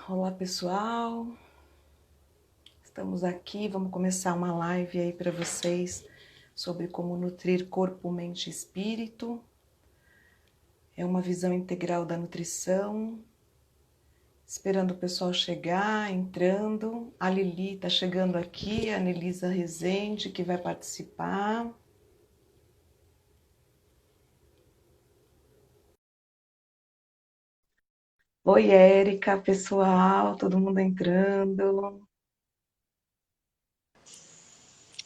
Olá pessoal, estamos aqui, vamos começar uma live aí para vocês sobre como nutrir corpo, mente e espírito. É uma visão integral da nutrição. Esperando o pessoal chegar, entrando. A Lili está chegando aqui, a Nelisa Rezende que vai participar. Oi, Érica, pessoal, todo mundo entrando.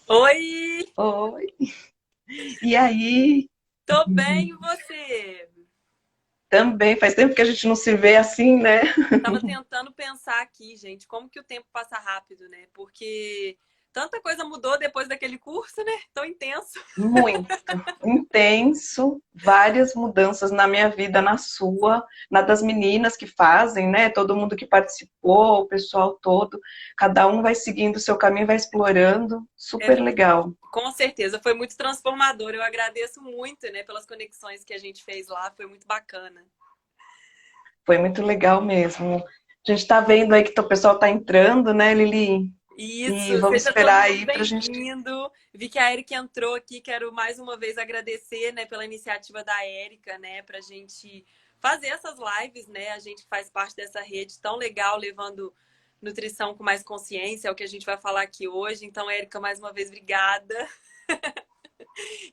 Oi, Oi, e aí? tô bem, e você? Também faz tempo que a gente não se vê assim, né? Tava tentando pensar aqui, gente, como que o tempo passa rápido, né? Porque tanta coisa mudou depois daquele curso, né? Tão intenso. Muito intenso, várias mudanças na minha vida, na sua, na das meninas que fazem, né? Todo mundo que participou, o pessoal todo, cada um vai seguindo o seu caminho, vai explorando, É, super legal. com certeza, foi muito transformador. Eu agradeço muito, né, pelas conexões que a gente fez lá, foi muito bacana. Foi muito legal mesmo. A gente está vendo aí que o pessoal está entrando, né, Lili? Isso, E vamos seja todo esperar mundo aí para a gente. bem-vindo. Vi que a Erika entrou aqui, quero mais uma vez agradecer, né, pela iniciativa da Erika, né, pra gente fazer essas lives, né? A gente faz parte dessa rede tão legal, levando nutrição com mais consciência, é o que a gente vai falar aqui hoje. Então, Erika, mais uma vez, obrigada.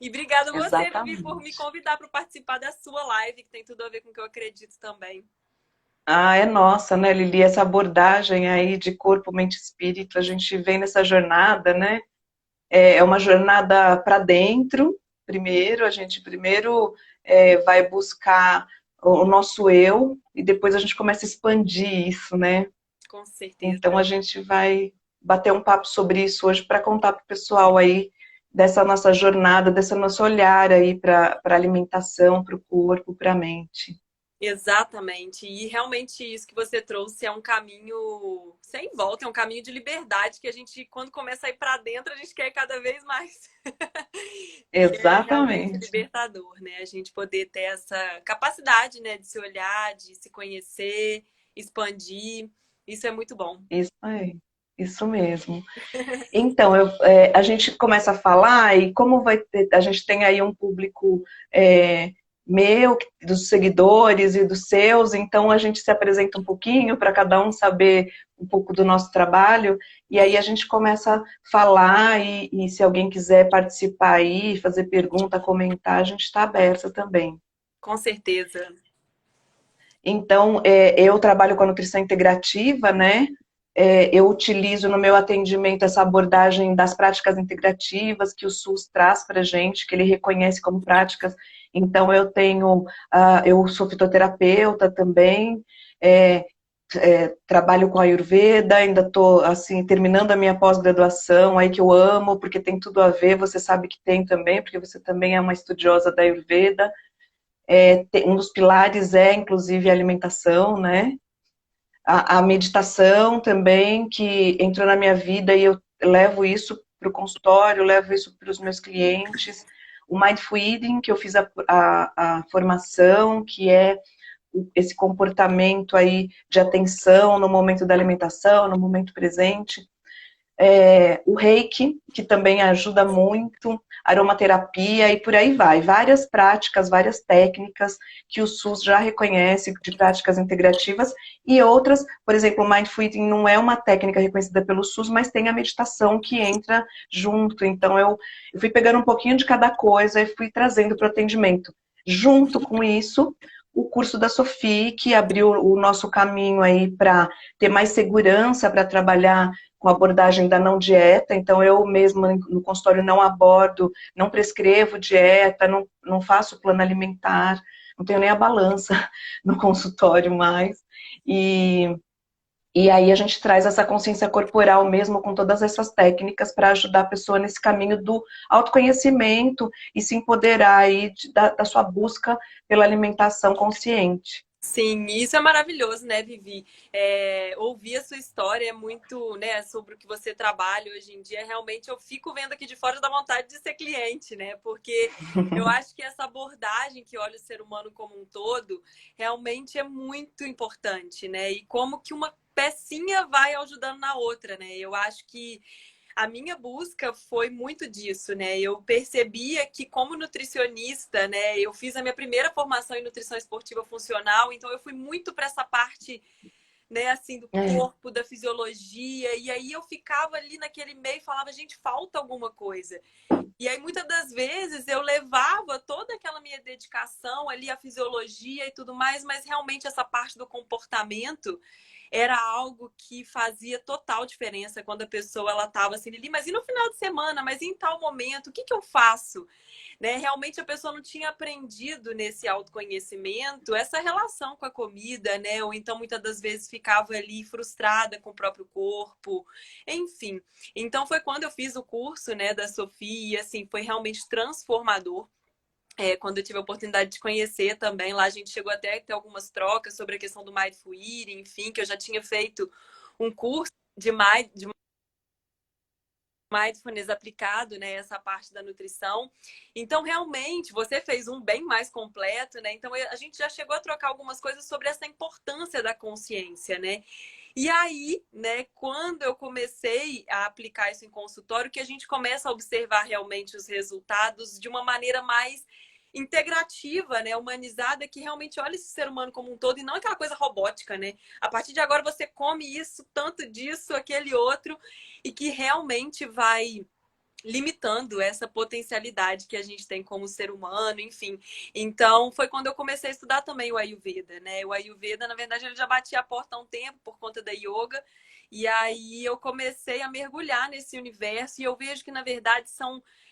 E obrigada a você, Vivi, por me Exatamente. convidar para participar da sua live, que tem tudo a ver com o que eu acredito também. Ah, é nossa, né, Lili? Essa abordagem aí de corpo, mente e espírito, a gente vem nessa jornada, né? É uma jornada para dentro, primeiro, a gente primeiro vai buscar o nosso eu e depois a gente começa a expandir isso, né? Com Então certeza. a gente vai bater um papo sobre isso hoje para contar para o pessoal aí dessa nossa jornada, desse nosso olhar aí para a alimentação, para o corpo, para a mente. Exatamente. E realmente isso que você trouxe é um caminho sem volta, é um caminho de liberdade que a gente, quando começa a ir para dentro, a gente quer cada vez mais. E é realmente Exatamente. libertador, né? A gente poder ter essa capacidade, né, de se olhar, de se conhecer, expandir. Isso é muito bom. Isso aí. Isso mesmo. Então, a gente começa a falar e como a gente tem aí um público é, meu, dos seguidores e dos seus, então a gente se apresenta um pouquinho para cada um saber um pouco do nosso trabalho e aí a gente começa a falar e se alguém quiser participar aí, fazer pergunta, comentar, a gente está aberta também. Com certeza. Então, eu trabalho com a nutrição integrativa, né? Eu utilizo no meu atendimento essa abordagem das práticas integrativas que o SUS traz para a gente, que ele reconhece como práticas. Então, eu sou fitoterapeuta também, é, trabalho com Ayurveda, ainda estou assim terminando a minha pós-graduação, aí que eu amo, porque tem tudo a ver. Você sabe que tem também, porque você também é uma estudiosa da Ayurveda. Um dos pilares é, inclusive, a alimentação, né? A meditação também, que entrou na minha vida e eu levo isso para o consultório, levo isso para os meus clientes. O Mindful Eating, que eu fiz a formação, que é esse comportamento aí de atenção no momento da alimentação, no momento presente. O reiki, que também ajuda muito, aromaterapia e por aí vai. Várias práticas, várias técnicas que o SUS já reconhece de práticas integrativas e outras, por exemplo, o Mindful Eating não é uma técnica reconhecida pelo SUS, mas tem a meditação que entra junto. Então eu fui pegando um pouquinho de cada coisa e fui trazendo para o atendimento. Junto com isso, o curso da Sophie, que abriu o nosso caminho aí para ter mais segurança para trabalhar com abordagem da não dieta, então eu mesma no consultório não abordo, não prescrevo dieta, não faço plano alimentar, não tenho nem a balança no consultório mais, e, e aí a gente traz essa consciência corporal mesmo com todas essas técnicas para ajudar a pessoa nesse caminho do autoconhecimento e se empoderar aí da sua busca pela alimentação consciente. Sim, isso é maravilhoso, né, Vivi? Ouvir a sua história é muito, né, sobre o que você trabalha hoje em dia. Realmente, eu fico vendo aqui de fora da vontade de ser cliente, né? Porque eu acho que essa abordagem que olha o ser humano como um todo realmente é muito importante, né? E como que uma pecinha vai ajudando na outra, né? Eu acho que a minha busca foi muito disso, né? Eu percebia que como nutricionista, né, eu fiz a minha primeira formação em nutrição esportiva funcional, então eu fui muito para essa parte, né, assim, do É, corpo, da fisiologia, e aí eu ficava ali naquele meio e falava, gente, falta alguma coisa. E aí, muitas das vezes, eu levava toda aquela minha dedicação ali à fisiologia e tudo mais, mas realmente essa parte do comportamento era algo que fazia total diferença quando a pessoa ela estava assim, ali, mas e no final de semana? Mas em tal momento, o que que eu faço? Né? Realmente a pessoa não tinha aprendido nesse autoconhecimento essa relação com a comida, né? Ou então muitas das vezes ficava ali frustrada com o próprio corpo, enfim. Então foi quando eu fiz o curso, né, da Sofia, assim, foi realmente transformador. Quando eu tive a oportunidade de conhecer também, lá a gente chegou até a ter algumas trocas sobre a questão do Mindful Eating, enfim, que eu já tinha feito um curso de mindfulness aplicado, né, essa parte da nutrição. Então, realmente, você fez um bem mais completo, né? Então, a gente já chegou a trocar algumas coisas sobre essa importância da consciência, né? E aí, né, quando eu comecei a aplicar isso em consultório, que a gente começa a observar realmente os resultados de uma maneira mais integrativa, né, humanizada, que realmente olha esse ser humano como um todo e não aquela coisa robótica, né? A partir de agora você come isso, tanto disso, aquele outro, e que realmente vai limitando essa potencialidade que a gente tem como ser humano, enfim. Então, foi quando eu comecei a estudar também o Ayurveda, né? O Ayurveda, na verdade, ele já batia a porta há um tempo por conta da yoga, e aí eu comecei a mergulhar nesse universo e eu vejo que, na verdade,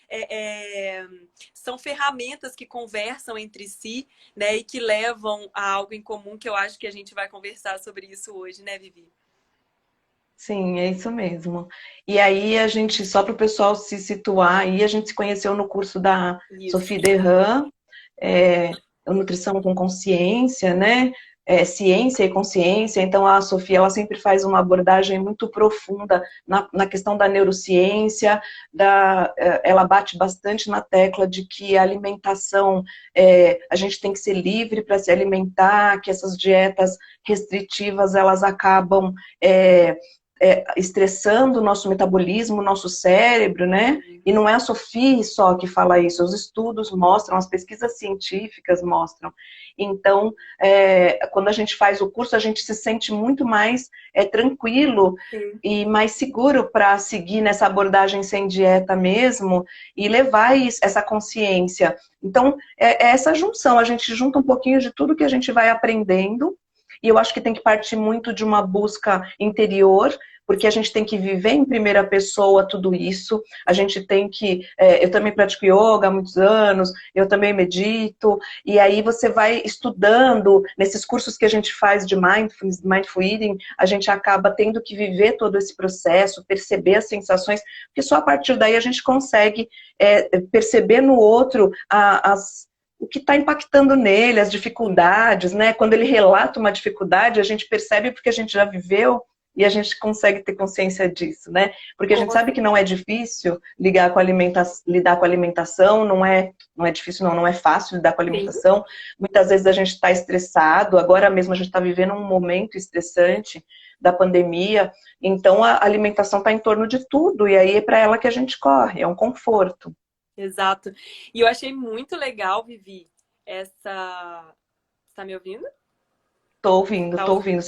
é, é, são ferramentas que conversam entre si, né? E que levam a algo em comum, que eu acho que a gente vai conversar sobre isso hoje, né, Vivi? sim, é isso mesmo. E aí a gente, só para o pessoal se situar, aí a gente se conheceu no curso da Isso. Sophie Derram, Nutrição com Consciência, né? Ciência e consciência. Então a Sofia ela sempre faz uma abordagem muito profunda na questão da neurociência, ela bate bastante na tecla de que a alimentação, a gente tem que ser livre para se alimentar, que essas dietas restritivas elas acabam estressando o nosso metabolismo, o nosso cérebro, né? E não é a Sophie só que fala isso, os estudos mostram, as pesquisas científicas mostram. Então, quando a gente faz o curso, a gente se sente muito mais tranquilo Sim. e mais seguro para seguir nessa abordagem sem dieta mesmo e levar essa consciência. Então, é essa junção, a gente junta um pouquinho de tudo que a gente vai aprendendo, e eu acho que tem que partir muito de uma busca interior, porque a gente tem que viver em primeira pessoa tudo isso, a gente tem que, eu também pratico yoga há muitos anos, eu também medito, e aí você vai estudando, nesses cursos que a gente faz de mindfulness, mindful eating, a gente acaba tendo que viver todo esse processo, perceber as sensações, porque só a partir daí a gente consegue perceber no outro o que está impactando nele, as dificuldades, né? Quando ele relata uma dificuldade, a gente percebe porque a gente já viveu e a gente consegue ter consciência disso, né? Porque a gente sabe que não é difícil lidar com a alimentação, não é difícil, não é fácil lidar com a Sim. alimentação. Muitas vezes a gente está estressado, agora mesmo a gente está vivendo um momento estressante da pandemia, então a alimentação está em torno de tudo, e aí é para ela que a gente corre, é um conforto. Exato. E eu achei muito legal, Vivi, essa. Você tá me ouvindo? Tá Tô ouvindo? ouvindo.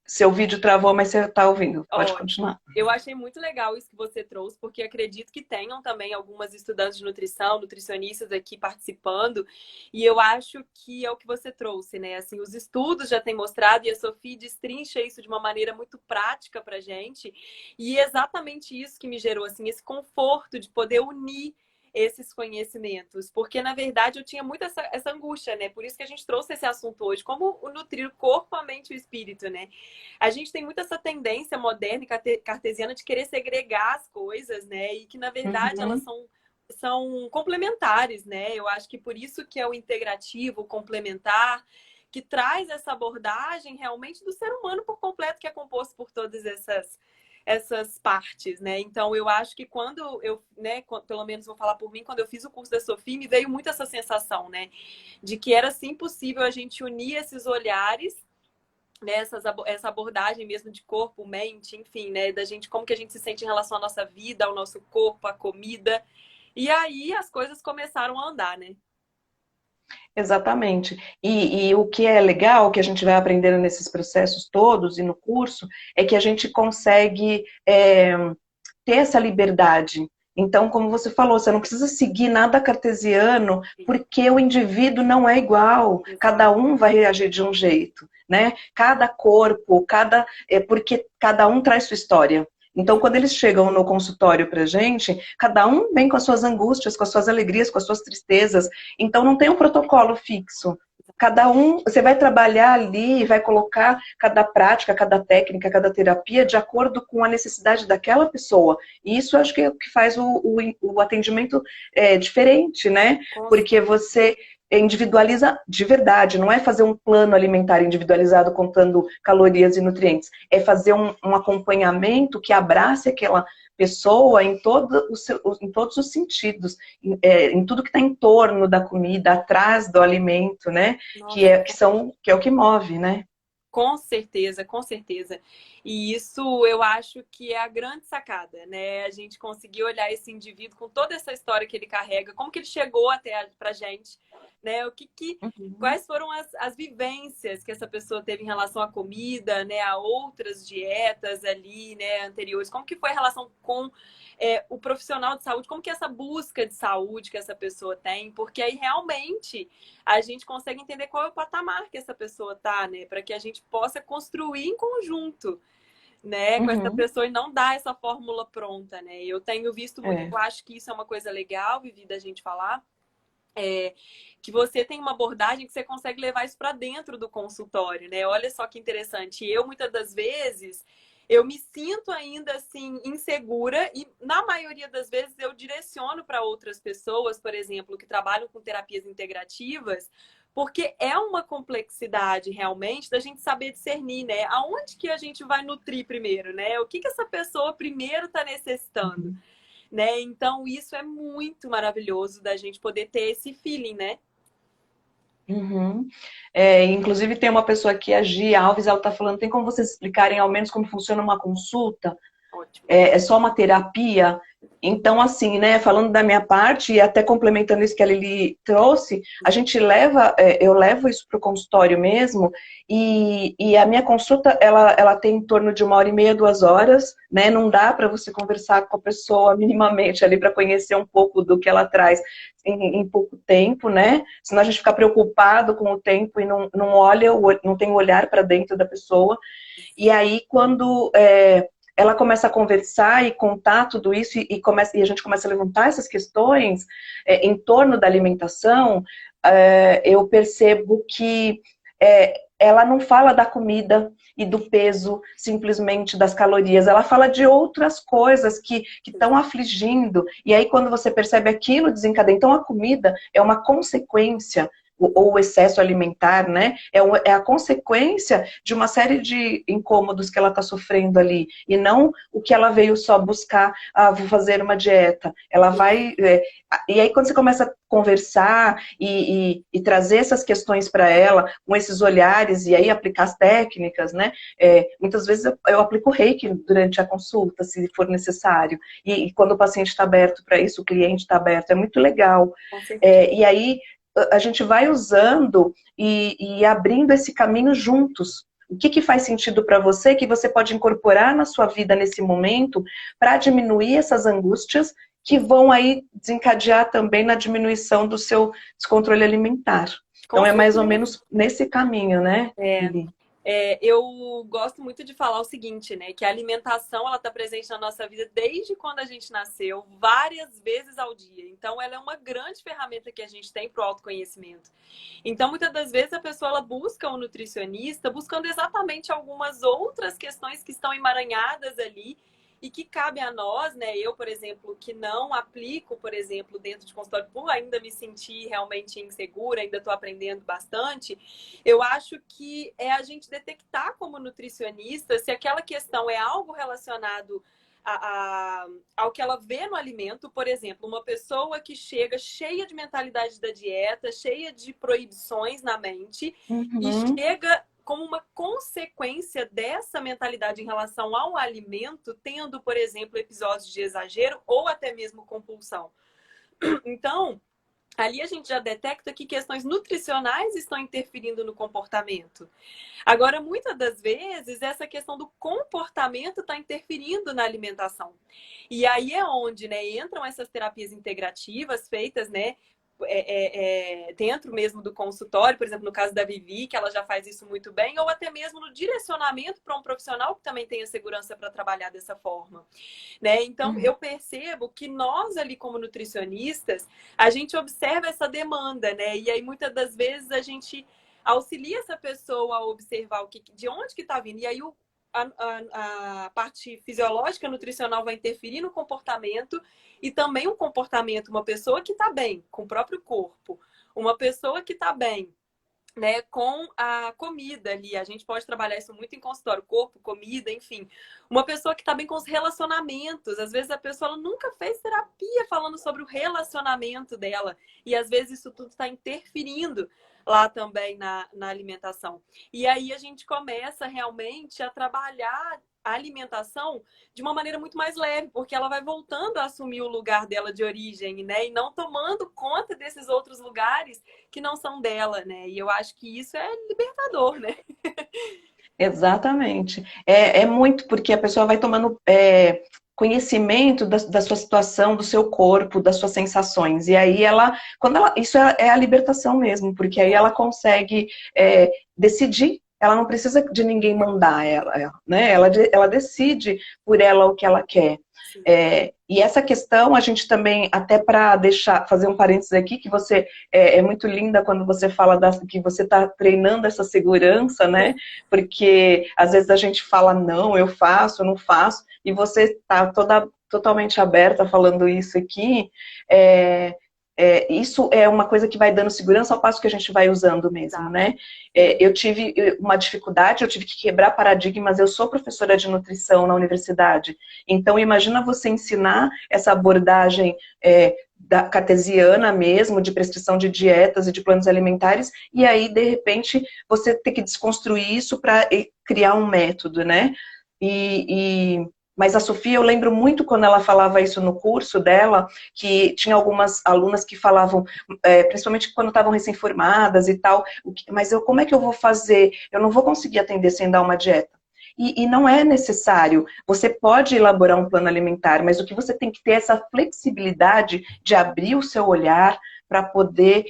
Seu vídeo travou, mas você tá ouvindo. Pode Ótimo. continuar. Eu achei muito legal isso que você trouxe, porque acredito que tenham também algumas estudantes de nutrição, nutricionistas aqui participando, e eu acho que é o que você trouxe, né? Assim, os estudos já têm mostrado, e a Sofia destrincha isso de uma maneira muito prática pra gente, e é exatamente isso que me gerou, assim, esse conforto de poder unir esses conhecimentos, porque na verdade eu tinha muito essa angústia, né? Por isso que a gente trouxe esse assunto hoje, como o nutrir o corpo, a mente e o espírito, né? A gente tem muito essa tendência moderna e cartesiana de querer segregar as coisas, né? E que, na verdade, elas Uhum. são complementares, né? Eu acho que por isso que é o integrativo, o complementar, que traz essa abordagem realmente do ser humano por completo, que é composto por todas essas partes, né? Então, eu acho que quando eu, né, pelo menos vou falar por mim, quando eu fiz o curso da Sofia, me veio muito essa sensação, né? De que era sim possível a gente unir esses olhares né, essa abordagem mesmo de corpo, mente, enfim, né, da gente, como que a gente se sente em relação à nossa vida, ao nosso corpo, à comida. E aí as coisas começaram a andar, né? Exatamente. E o que é legal, que a gente vai aprendendo nesses processos todos e no curso, é que a gente consegue ter essa liberdade. Então, como você falou, você não precisa seguir nada cartesiano, porque o indivíduo não é igual. Cada Exato. um vai reagir de um jeito, né? Cada corpo, porque cada um traz sua história. Então, quando eles chegam no consultório para gente, cada um vem com as suas angústias, com as suas alegrias, com as suas tristezas. Então, não tem um protocolo fixo. Cada um, você vai trabalhar ali, vai colocar cada prática, cada técnica, cada terapia de acordo com a necessidade daquela pessoa. E isso eu acho que é o que faz o atendimento diferente, né? Porque você individualiza de verdade, não é fazer um plano alimentar individualizado contando calorias e nutrientes, é fazer um acompanhamento que abrace aquela pessoa em todos os sentidos, em tudo que está em torno da comida, atrás do alimento, né? Nossa, Que é o que move, né? com certeza, com certeza. E isso eu acho que é a grande sacada, né? A gente conseguir olhar esse indivíduo com toda essa história que ele carrega, como que ele chegou até pra gente, né? Uhum. Quais foram as vivências que essa pessoa teve em relação à comida, né? A outras dietas ali, né? Anteriores. Como que foi a relação com o profissional de saúde? Como que é essa busca de saúde que essa pessoa tem? Porque aí realmente a gente consegue entender qual é o patamar que essa pessoa tá, né? Para que a gente possa construir em conjunto, né, com essa Uhum. pessoa e não dar essa fórmula pronta, né? Eu tenho visto muito, É. eu acho que isso é uma coisa legal, Vivi, da gente falar, que você tem uma abordagem que você consegue levar isso para dentro do consultório, né? Olha só que interessante. Eu, muitas das vezes, eu me sinto ainda assim insegura e na maioria das vezes eu direciono para outras pessoas, por exemplo, que trabalham com terapias integrativas, porque é uma complexidade realmente da gente saber discernir, né? Aonde que a gente vai nutrir primeiro, né? O que que essa pessoa primeiro está necessitando, Uhum. né? Então isso é muito maravilhoso da gente poder ter esse feeling, né? Uhum. Inclusive tem uma pessoa aqui, a Gi Alves, ela está falando, tem como vocês explicarem ao menos como funciona uma consulta? Ótimo. É só uma terapia. Então, assim, né, falando da minha parte, e até complementando isso que a Lili trouxe, eu levo isso para o consultório mesmo, e a minha consulta, ela tem em torno de 1h30, 2 horas, né, não dá para você conversar com a pessoa minimamente ali para conhecer um pouco do que ela traz em pouco tempo, né, senão a gente fica preocupado com o tempo e não olha, não tem o olhar para dentro da pessoa, e aí quando ela começa a conversar e contar tudo isso e a gente começa a levantar essas questões em torno da alimentação, eu percebo que ela não fala da comida e do peso, simplesmente das calorias, ela fala de outras coisas que estão afligindo, e aí quando você percebe aquilo desencadeia, então a comida é uma consequência ou o excesso alimentar, né? É a consequência de uma série de incômodos que ela está sofrendo ali, e não o que ela veio só buscar, vou fazer uma dieta. Ela vai. E aí, quando você começa a conversar e trazer essas questões para ela, com esses olhares, e aí aplicar as técnicas, né? Muitas vezes eu aplico reiki durante a consulta, se for necessário. E quando o paciente está aberto para isso, o cliente está aberto, é muito legal. Com certeza. E aí a gente vai usando e abrindo esse caminho juntos. O que faz sentido para você, que você pode incorporar na sua vida nesse momento para diminuir essas angústias que vão aí desencadear também na diminuição do seu descontrole alimentar. Com Então é mais ou certeza. menos nesse caminho, né, É, Lili? eu gosto muito de falar o seguinte, né? Que a alimentação ela está presente na nossa vida desde quando a gente nasceu, várias vezes ao dia. Então, ela é uma grande ferramenta que a gente tem para o autoconhecimento. Então, muitas das vezes a pessoa ela busca um nutricionista buscando exatamente algumas outras questões que estão emaranhadas ali e que cabe a nós, né? Eu, por exemplo, que não aplico, por exemplo, dentro de consultório, por ainda me sentir realmente insegura, ainda estou aprendendo bastante. Eu acho que é a gente detectar como nutricionista se aquela questão é algo relacionado ao que ela vê no alimento. Por exemplo, uma pessoa que chega cheia de mentalidade da dieta, cheia de proibições na mente e Uhum. chega como uma consequência dessa mentalidade em relação ao alimento, tendo, por exemplo, episódios de exagero ou até mesmo compulsão. Então, ali a gente já detecta que questões nutricionais estão interferindo no comportamento. Agora, muitas das vezes, essa questão do comportamento está interferindo na alimentação. E aí é onde, né, entram essas terapias integrativas feitas, né, dentro mesmo do consultório, por exemplo, no caso da Vivi, que ela já faz isso muito bem, ou até mesmo no direcionamento para um profissional que também tenha segurança para trabalhar dessa forma, né? Então, eu percebo que nós ali como nutricionistas, a gente observa essa demanda, né? E aí muitas das vezes a gente auxilia essa pessoa a observar de onde que está vindo. E aí a parte fisiológica, nutricional vai interferir no comportamento e também o comportamento, uma pessoa que está bem com o próprio corpo, uma pessoa que está bem, né, com a comida ali. A gente pode trabalhar isso muito em consultório, corpo, comida, enfim. Uma pessoa que está bem com os relacionamentos. Às vezes a pessoa nunca fez terapia falando sobre o relacionamento dela. E às vezes isso tudo está interferindo lá também na alimentação. E aí a gente começa realmente a trabalhar a alimentação de uma maneira muito mais leve, porque ela vai voltando a assumir o lugar dela de origem, né? E não tomando conta desses outros lugares que não são dela, né? E eu acho que isso é libertador, né? Exatamente. É muito porque a pessoa vai tomando conhecimento da sua situação, do seu corpo, das suas sensações. E aí isso é a libertação mesmo, porque aí ela consegue decidir. Ela não precisa de ninguém mandar ela, né? Ela decide por ela o que ela quer. E essa questão a gente também, até para fazer um parênteses aqui, que você é muito linda quando você fala que você está treinando essa segurança, né? Porque às vezes a gente fala, não, eu faço, eu não faço, e você está totalmente aberta falando isso aqui. Isso é uma coisa que vai dando segurança ao passo que a gente vai usando mesmo, né? Eu tive uma dificuldade, eu tive que quebrar paradigmas. Eu sou professora de nutrição na universidade, então imagina você ensinar essa abordagem da cartesiana mesmo, de prescrição de dietas e de planos alimentares, e aí, de repente, você tem que desconstruir isso para criar um método, né? Mas a Sofia, eu lembro muito quando ela falava isso no curso dela, que tinha algumas alunas que falavam, principalmente quando estavam recém-formadas e tal, mas como é que eu vou fazer? Eu não vou conseguir atender sem dar uma dieta. E não é necessário. Você pode elaborar um plano alimentar, mas o que você tem que ter é essa flexibilidade de abrir o seu olhar para poder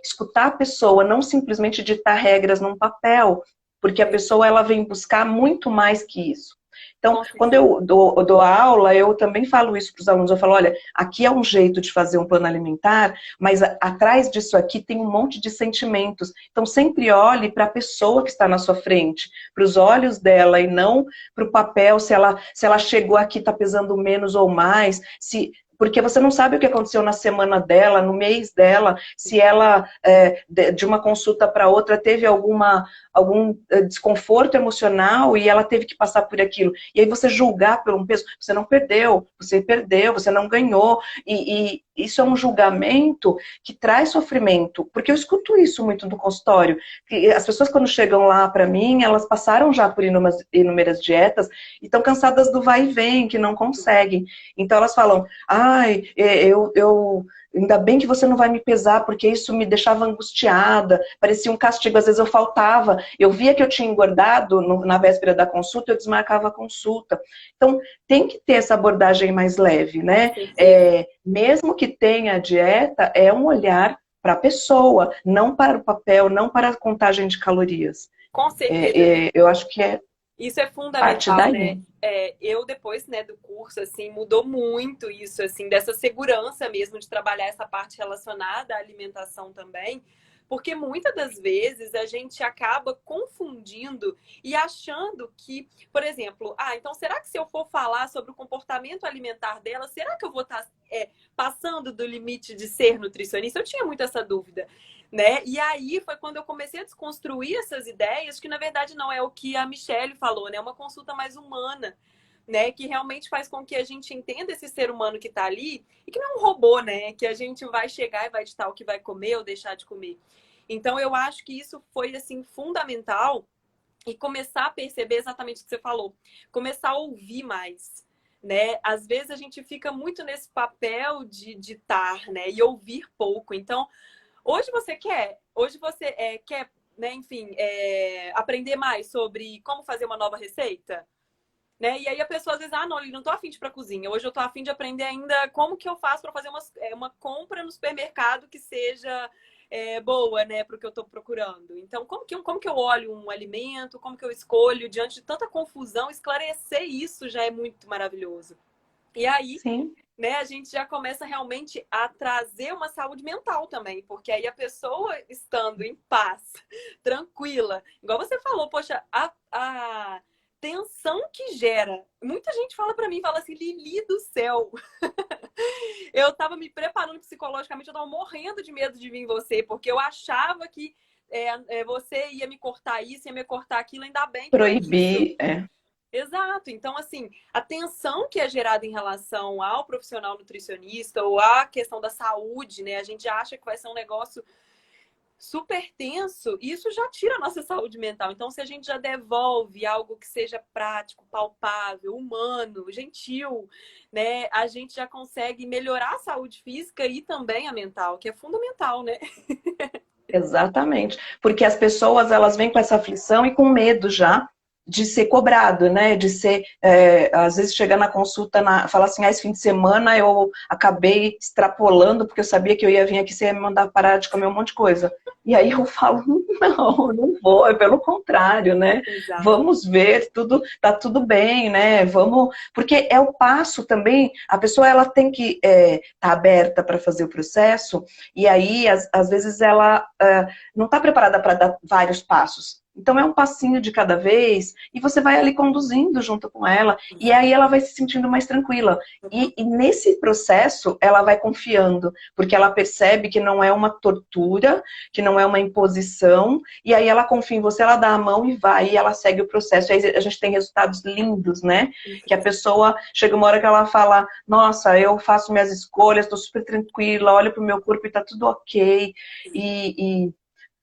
escutar a pessoa, não simplesmente ditar regras num papel, porque a pessoa ela vem buscar muito mais que isso. Então, quando eu dou aula, eu também falo isso para os alunos. Eu falo, olha, aqui é um jeito de fazer um plano alimentar, mas atrás disso aqui tem um monte de sentimentos. Então, sempre olhe para a pessoa que está na sua frente, para os olhos dela e não para o papel, se ela chegou aqui, está pesando menos ou mais, porque você não sabe o que aconteceu na semana dela, no mês dela, se ela, de uma consulta para outra, teve algum desconforto emocional e ela teve que passar por aquilo. E aí você julgar por um peso, você não perdeu, você não ganhou. E isso é um julgamento que traz sofrimento, porque eu escuto isso muito no consultório. Que as pessoas, quando chegam lá para mim, elas passaram já por inúmeras dietas e estão cansadas do vai e vem, que não conseguem. Então elas falam, ai, ainda bem que você não vai me pesar, porque isso me deixava angustiada, parecia um castigo, às vezes eu faltava, eu via que eu tinha engordado na véspera da consulta, eu desmarcava a consulta. Então, tem que ter essa abordagem mais leve, né? Mesmo que tenha a dieta, é um olhar para a pessoa, não para o papel, não para a contagem de calorias. Com certeza. Eu acho que isso é parte fundamental, daí. né? Eu, depois, né, do curso, assim, mudou muito isso, assim, dessa segurança mesmo de trabalhar essa parte relacionada à alimentação também, porque muitas das vezes a gente acaba confundindo e achando que, por exemplo, então será que se eu for falar sobre o comportamento alimentar dela, será que eu vou estar passando do limite de ser nutricionista? Eu tinha muito essa dúvida. Né? E aí foi quando eu comecei a desconstruir essas ideias, que na verdade não é o que a Michelle falou, né? É uma consulta mais humana, né? Que realmente faz com que a gente entenda esse ser humano que está ali e que não é um robô, né? Que a gente vai chegar e vai ditar o que vai comer ou deixar de comer. Então eu acho que isso foi assim fundamental e começar a perceber exatamente o que você falou. Começar a ouvir mais, né? Às vezes a gente fica muito nesse papel de ditar, né? E ouvir pouco. Então, hoje você quer, né, enfim, aprender mais sobre como fazer uma nova receita? Né? E aí a pessoa às vezes, não, eu não tô afim de ir pra cozinha. Hoje eu tô afim de aprender ainda como que eu faço para fazer uma compra no supermercado que seja boa, né, para o que eu tô procurando. Então, como que eu olho um alimento, como que eu escolho, diante de tanta confusão, esclarecer isso já é muito maravilhoso. E aí, Sim. né, a gente já começa realmente a trazer uma saúde mental também, porque aí a pessoa estando em paz, tranquila, igual você falou, poxa, a tensão que gera. Muita gente fala pra mim, fala assim, Lili do céu, eu tava me preparando psicologicamente, eu tava morrendo de medo de vir em você, porque eu achava que você ia me cortar isso, ia me cortar aquilo, ainda bem que não é isso. Proibir, Exato. Então, assim, a tensão que é gerada em relação ao profissional nutricionista ou à questão da saúde, né? A gente acha que vai ser um negócio super tenso, e isso já tira a nossa saúde mental. Então, se a gente já devolve algo que seja prático, palpável, humano, gentil, né? A gente já consegue melhorar a saúde física e também a mental, que é fundamental, né? exatamente. Porque as pessoas, elas vêm com essa aflição e com medo já de ser cobrado, né? De ser, às vezes chega na consulta, fala assim, esse fim de semana eu acabei extrapolando, porque eu sabia que eu ia vir aqui, você ia me mandar parar de comer um monte de coisa. E aí eu falo, não vou, é pelo contrário, né? Exato. Vamos ver, tá tudo bem, né? Vamos, porque é o passo também, a pessoa ela tem que estar aberta para fazer o processo, e aí, às vezes, ela não está preparada para dar vários passos. Então é um passinho de cada vez e você vai ali conduzindo junto com ela e aí ela vai se sentindo mais tranquila. E nesse processo ela vai confiando, porque ela percebe que não é uma tortura, que não é uma imposição, e aí ela confia em você, ela dá a mão e vai, e ela segue o processo. E aí a gente tem resultados lindos, né? Que a pessoa chega uma hora que ela fala, nossa, eu faço minhas escolhas, estou super tranquila, olho pro meu corpo e tá tudo ok. E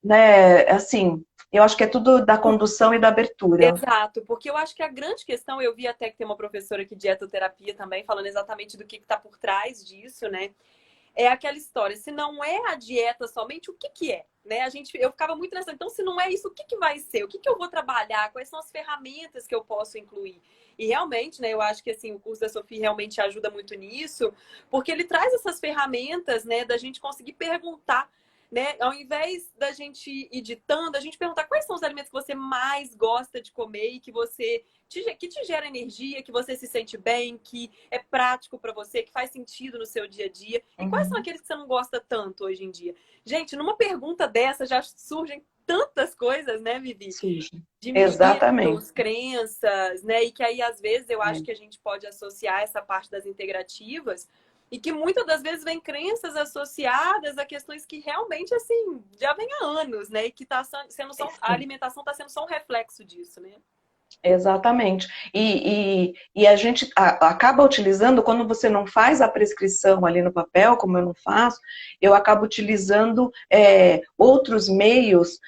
né, assim, eu acho que é tudo da condução e da abertura. Exato, porque eu acho que a grande questão, eu vi até que tem uma professora aqui de dietoterapia também, falando exatamente do que está por trás disso, né? É aquela história, se não é a dieta somente, o que que é? Né? Eu ficava muito nessa, então se não é isso, o que que vai ser? O que que eu vou trabalhar? Quais são as ferramentas que eu posso incluir? E realmente, né, eu acho que assim, o curso da Sofia realmente ajuda muito nisso, porque ele traz essas ferramentas, né, da gente conseguir perguntar, né, ao invés da gente ir ditando, a gente perguntar quais são os alimentos que você mais gosta de comer e que te gera energia, que você se sente bem, que é prático para você, que faz sentido no seu dia a dia. E quais são aqueles que você não gosta tanto hoje em dia? Gente, numa pergunta dessa já surgem tantas coisas, né, Vivi? Sim, De exatamente. mitos, crenças, né? E que aí, às vezes, eu acho É. que a gente pode associar essa parte das integrativas e que muitas das vezes vem crenças associadas a questões que realmente, assim, já vem há anos, né? E que a alimentação está sendo só um reflexo disso, né? Exatamente. E a gente acaba utilizando, quando você não faz a prescrição ali no papel, como eu não faço, eu acabo utilizando outros meios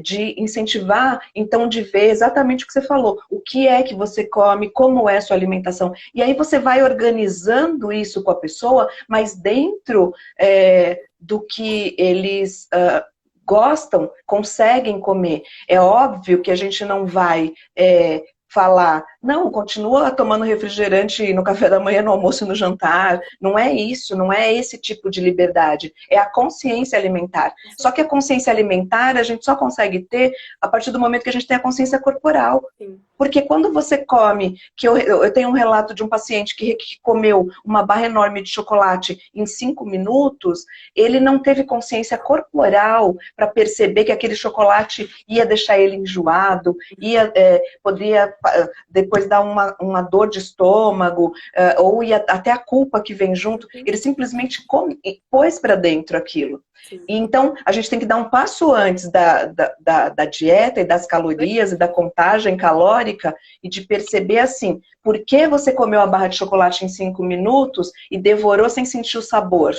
de incentivar, então, de ver exatamente o que você falou, o que é que você come, como é a sua alimentação. E aí você vai organizando isso com a pessoa, mas dentro do que eles gostam, conseguem comer. É óbvio que a gente não vai falar, não, continua tomando refrigerante no café da manhã, no almoço e no jantar. Não é isso, não é esse tipo de liberdade. É a consciência alimentar. Só que a consciência alimentar a gente só consegue ter a partir do momento que a gente tem a consciência corporal. Sim. Porque quando você come, que eu tenho um relato de um paciente que comeu uma barra enorme de chocolate em 5 minutos, ele não teve consciência corporal para perceber que aquele chocolate ia deixar ele enjoado, poderia depois dar uma dor de estômago, ou ia até a culpa que vem junto. Ele simplesmente pôs para dentro aquilo. E então, a gente tem que dar um passo antes da dieta e das calorias e da contagem calórica e de perceber assim, por que você comeu a barra de chocolate em 5 minutos e devorou sem sentir o sabor?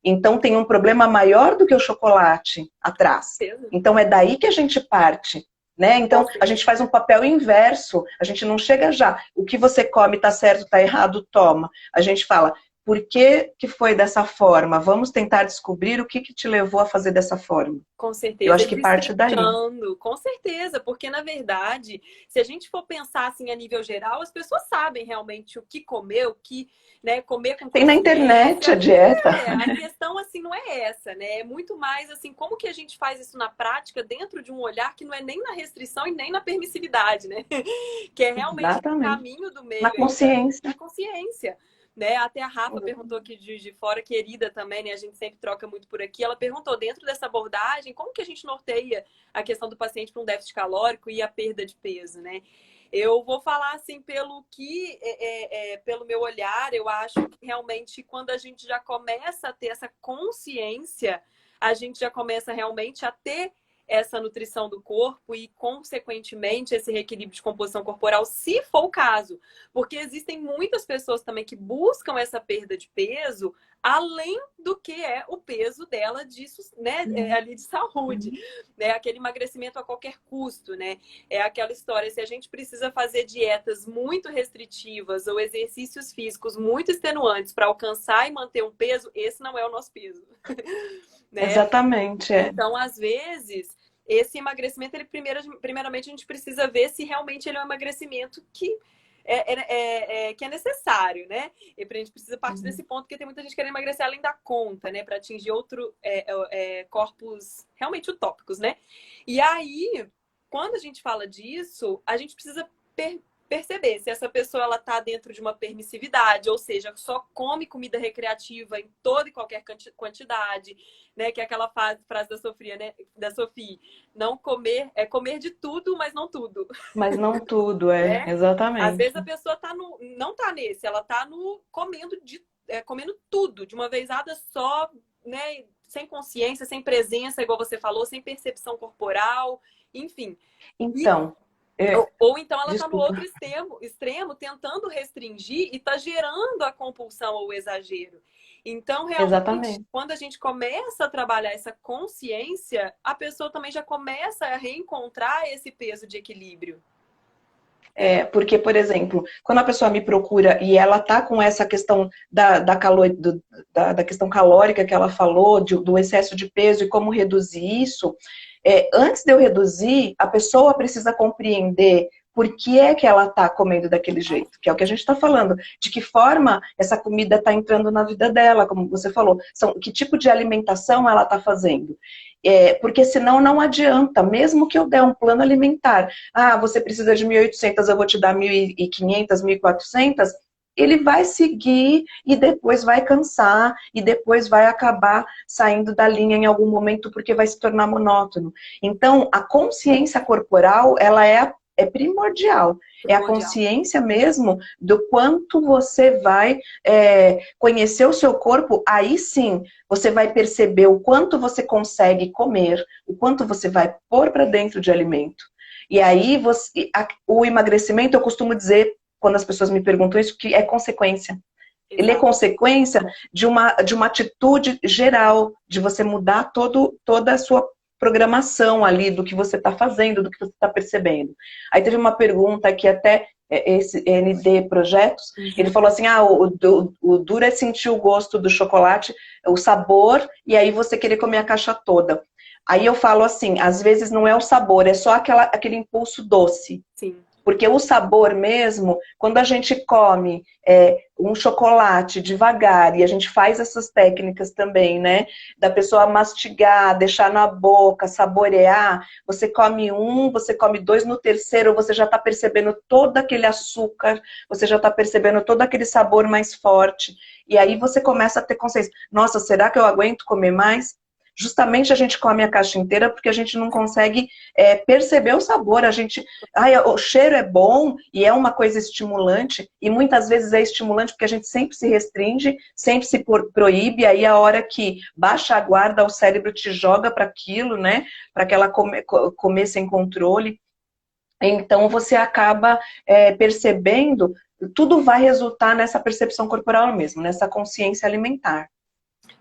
Então, tem um problema maior do que o chocolate atrás. Então, é daí que a gente parte, né? Então, a gente faz um papel inverso, a gente não chega já, o que você come tá certo, tá errado, toma. A gente fala, por que que foi dessa forma? Vamos tentar descobrir o que que te levou a fazer dessa forma. Com Eu certeza, acho que parte daí. destrinchando, com certeza, porque na verdade, se a gente for pensar assim a nível geral, as pessoas sabem realmente o que comer, o que, né, comer com Tem na internet a consciência. dieta. A questão assim não é essa, né? É muito mais assim, como que a gente faz isso na prática dentro de um olhar que não é nem na restrição e nem na permissividade, né? Que é realmente o Exatamente. caminho do meio Na aí da consciência. consciência. Né? Até a Rafa perguntou aqui de fora, querida também, né? A gente sempre troca muito por aqui. Ela perguntou, dentro dessa abordagem, como que a gente norteia a questão do paciente para um déficit calórico e a perda de peso, né? Eu vou falar assim, pelo que, pelo meu olhar, eu acho que realmente quando a gente já começa a ter essa consciência, a gente já começa realmente a ter essa nutrição do corpo e, consequentemente, esse reequilíbrio de composição corporal, se for o caso. Porque existem muitas pessoas também que buscam essa perda de peso além do que é o peso dela de, né, ali de saúde, né? Aquele emagrecimento a qualquer custo, né? É aquela história, se a gente precisa fazer dietas muito restritivas ou exercícios físicos muito extenuantes para alcançar e manter um peso, esse não é o nosso peso. Né? Exatamente, é. Então, às vezes, esse emagrecimento, ele primeiramente a gente precisa ver se realmente ele é um emagrecimento que que é necessário, né? E a gente precisa partir desse ponto, porque tem muita gente querendo emagrecer além da conta, né? Para atingir outro corpos realmente utópicos, né? E aí, quando a gente fala disso, a gente precisa perceber se essa pessoa ela tá dentro de uma permissividade, ou seja, só come comida recreativa em toda e qualquer quantidade, né? Que é aquela frase da Sofia, né? Da Sofia, não comer é comer de tudo, mas não tudo. Mas não tudo, Né? Às exatamente. vezes a pessoa não tá nesse, ela tá no comendo tudo de uma vezada só, né? Sem consciência, sem presença, igual você falou, sem percepção corporal, enfim. Então, Ou então ela está no outro desculpa. extremo, tentando restringir e está gerando a compulsão ou o exagero. Então, realmente, Exatamente. quando a gente começa a trabalhar essa consciência, a pessoa também já começa a reencontrar esse peso de equilíbrio. Porque, por exemplo, quando a pessoa me procura e ela tá com essa questão da questão calórica que ela falou, do excesso de peso e como reduzir isso, antes de eu reduzir, a pessoa precisa compreender por que é que ela está comendo daquele jeito, que é o que a gente está falando, de que forma essa comida está entrando na vida dela, como você falou, que tipo de alimentação ela está fazendo. Porque senão não adianta, mesmo que eu der um plano alimentar, você precisa de 1.800, eu vou te dar 1.500, 1.400, ele vai seguir e depois vai cansar e depois vai acabar saindo da linha em algum momento porque vai se tornar monótono. Então, a consciência corporal, ela é primordial. É a consciência mesmo do quanto você vai conhecer o seu corpo, aí sim você vai perceber o quanto você consegue comer, o quanto você vai pôr para dentro de alimento. E aí o emagrecimento, eu costumo dizer, quando as pessoas me perguntam isso, que é consequência. Exato. Ele é consequência de uma atitude geral, de você mudar toda a sua programação ali, do que você está fazendo, do que você está percebendo. Aí teve uma pergunta aqui até, esse ND Projetos, ele falou assim, o duro é sentir o gosto do chocolate, o sabor, e aí você querer comer a caixa toda. Aí eu falo assim, às vezes não é o sabor, é só aquele impulso doce. Sim. Porque o sabor mesmo, quando a gente come um chocolate devagar, e a gente faz essas técnicas também, né? Da pessoa mastigar, deixar na boca, saborear, você come você come dois, no terceiro você já está percebendo todo aquele açúcar, você já está percebendo todo aquele sabor mais forte. E aí você começa a ter consciência, nossa, será que eu aguento comer mais? Justamente a gente come a caixa inteira porque a gente não consegue perceber o sabor. O cheiro é bom e é uma coisa estimulante, e muitas vezes é estimulante porque a gente sempre se restringe, sempre se proíbe, aí a hora que baixa a guarda, o cérebro te joga para aquilo, né? Para aquela comer sem controle. Então você acaba percebendo, tudo vai resultar nessa percepção corporal mesmo, nessa consciência alimentar.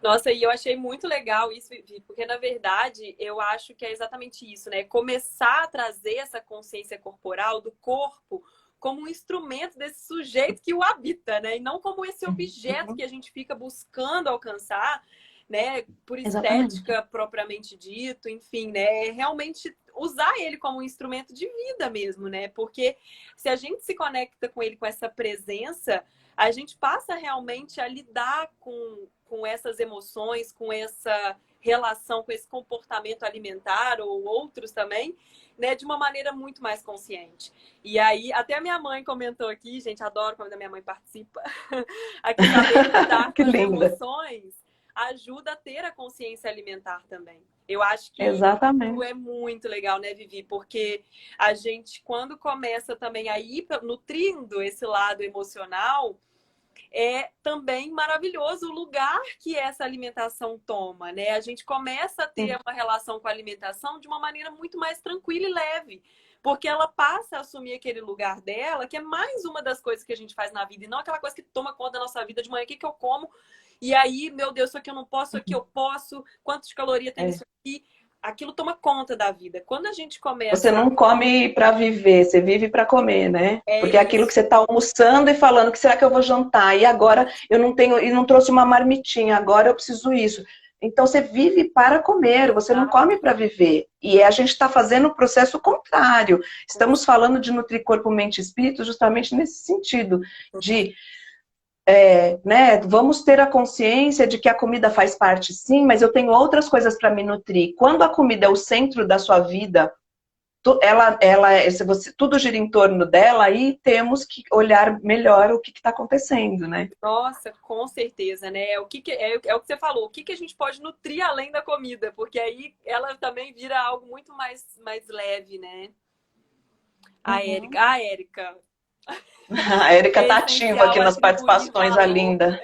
Nossa, e eu achei muito legal isso, Vivi, porque na verdade eu acho que é exatamente isso, né? Começar a trazer essa consciência corporal do corpo como um instrumento desse sujeito que o habita, né? E não como esse objeto Uhum. que a gente fica buscando alcançar, né? Por Exatamente. estética propriamente dito, enfim, né? É realmente usar ele como um instrumento de vida mesmo, né? Porque se a gente se conecta com ele, com essa presença, a gente passa realmente a lidar com essas emoções, com essa relação, com esse comportamento alimentar ou outros também, né, de uma maneira muito mais consciente. E aí, até a minha mãe comentou aqui, gente, adoro quando a minha mãe participa, aqui saber lidar com Que as linda. emoções ajuda a ter a consciência alimentar também. Eu acho que isso Exatamente. é muito legal, né, Vivi? Porque a gente, quando começa também a ir nutrindo esse lado emocional, é também maravilhoso o lugar que essa alimentação toma, né? A gente começa a ter Sim. uma relação com a alimentação de uma maneira muito mais tranquila e leve, porque ela passa a assumir aquele lugar dela, que é mais uma das coisas que a gente faz na vida, e não aquela coisa que toma conta da nossa vida de manhã, o que que eu como? E aí, meu Deus, isso aqui eu não posso, isso aqui eu posso, quanto de caloria tem É. isso aqui? Aquilo toma conta da vida. Quando a gente Você começa, não come para viver, você vive para comer, né? é Porque é aquilo que isso. você está almoçando e falando, o que será que eu vou jantar? E agora eu não tenho, e não trouxe uma marmitinha, agora eu preciso isso. Então você vive para comer, você não come para viver. E a gente está fazendo o processo contrário. Estamos falando de nutrir corpo, mente e espírito justamente nesse sentido, de né, vamos ter a consciência de que a comida faz parte sim, mas eu tenho outras coisas para me nutrir. Quando a comida é o centro da sua vida, se você, tudo gira em torno dela, aí temos que olhar melhor o que está acontecendo, né? Nossa, com certeza, né? É o que você falou, o que que a gente pode nutrir além da comida, porque aí ela também vira algo muito mais leve, né? Uhum. A Érica, A Erika é está ativa aqui essencial nas atribuir participações, a valor, linda.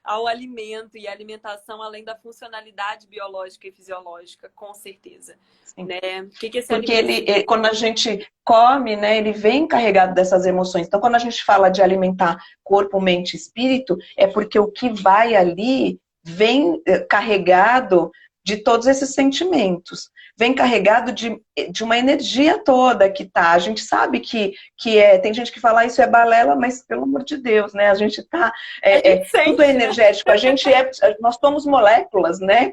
ao alimento e alimentação além da funcionalidade biológica e fisiológica, com certeza, Sim. né? O que que esse Porque alimento quando a gente come, né, ele vem carregado dessas emoções. Então, quando a gente fala de alimentar corpo, mente e espírito, é porque o que vai ali vem carregado de todos esses sentimentos. Vem carregado de uma energia toda que tá. A gente sabe tem gente que fala isso é balela, mas pelo amor de Deus, né? A gente tá. a gente Tudo é sente, né? energético. Nós somos moléculas, né?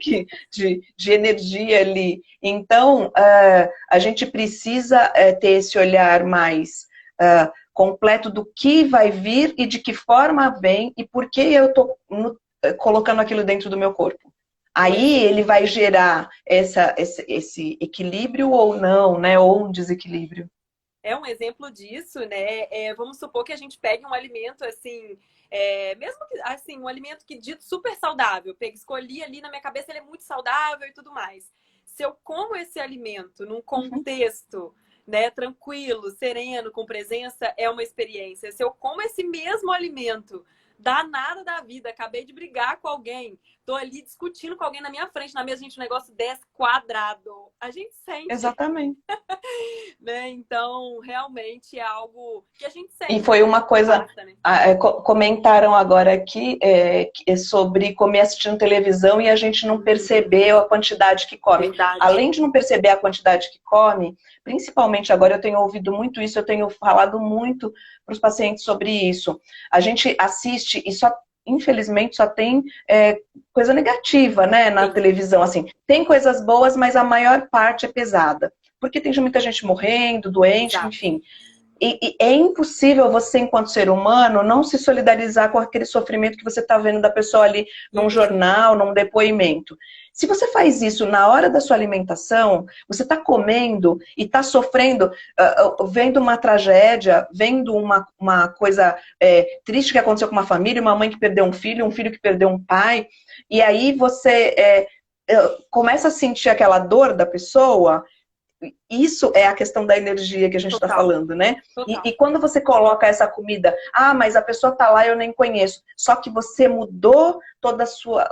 De energia ali. Então, a gente precisa ter esse olhar mais completo do que vai vir e de que forma vem e por que eu estou colocando aquilo dentro do meu corpo. Aí ele vai gerar esse equilíbrio ou não, né? Ou um desequilíbrio. É um exemplo disso, né? Vamos supor que a gente pegue um alimento assim, mesmo que assim, um alimento que dito super saudável, escolhi ali na minha cabeça ele é muito saudável e tudo mais. Se eu como esse alimento num Uhum. contexto, né, tranquilo, sereno, com presença, é uma experiência. Se eu como esse mesmo alimento danada da vida, acabei de brigar com alguém, tô ali discutindo com alguém na minha frente, na mesa, gente, o negócio desce quadrado. A gente sente, Exatamente. né? Então, realmente é algo que a gente E sente, foi uma coisa, passa, né? comentaram agora aqui sobre comer assistindo televisão e a gente não Uhum. percebeu a quantidade que come. Verdade. Além de não perceber a quantidade que come, principalmente agora eu tenho ouvido muito isso, eu tenho falado muito para os pacientes sobre isso. A gente assiste e só, infelizmente, só tem coisa negativa, né, na Sim, televisão. Assim, tem coisas boas, mas a maior parte é pesada. Porque tem muita gente morrendo, doente, exato. enfim. E é impossível você, enquanto ser humano, não se solidarizar com aquele sofrimento que você está vendo da pessoa ali num Isso. jornal, num depoimento. Se você faz isso na hora da sua alimentação, você está comendo e está sofrendo, vendo uma tragédia, vendo uma coisa triste que aconteceu com uma família, uma mãe que perdeu um filho que perdeu um pai, e aí você começa a sentir aquela dor da pessoa. Isso é a questão da energia que a gente está Total, falando, né? total. E quando você coloca essa comida, mas a pessoa tá lá e eu nem conheço. Só que você mudou toda a sua.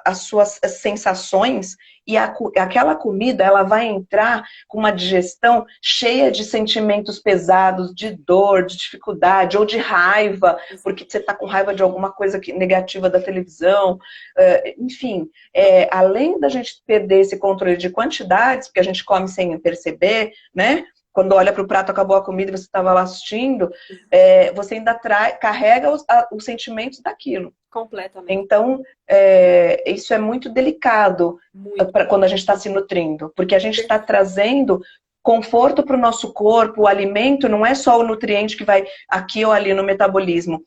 as suas sensações e aquela comida ela vai entrar com uma digestão cheia de sentimentos pesados, de dor, de dificuldade ou de raiva, porque você está com raiva de alguma coisa negativa da televisão, enfim, além da gente perder esse controle de quantidades, porque a gente come sem perceber, né? Quando olha para o prato, acabou a comida e você estava lá assistindo, você ainda carrega os sentimentos daquilo. Completamente. Então, isso é muito delicado quando a gente está se nutrindo, porque a gente está trazendo conforto para o nosso corpo. O alimento não é só o nutriente que vai aqui ou ali no metabolismo.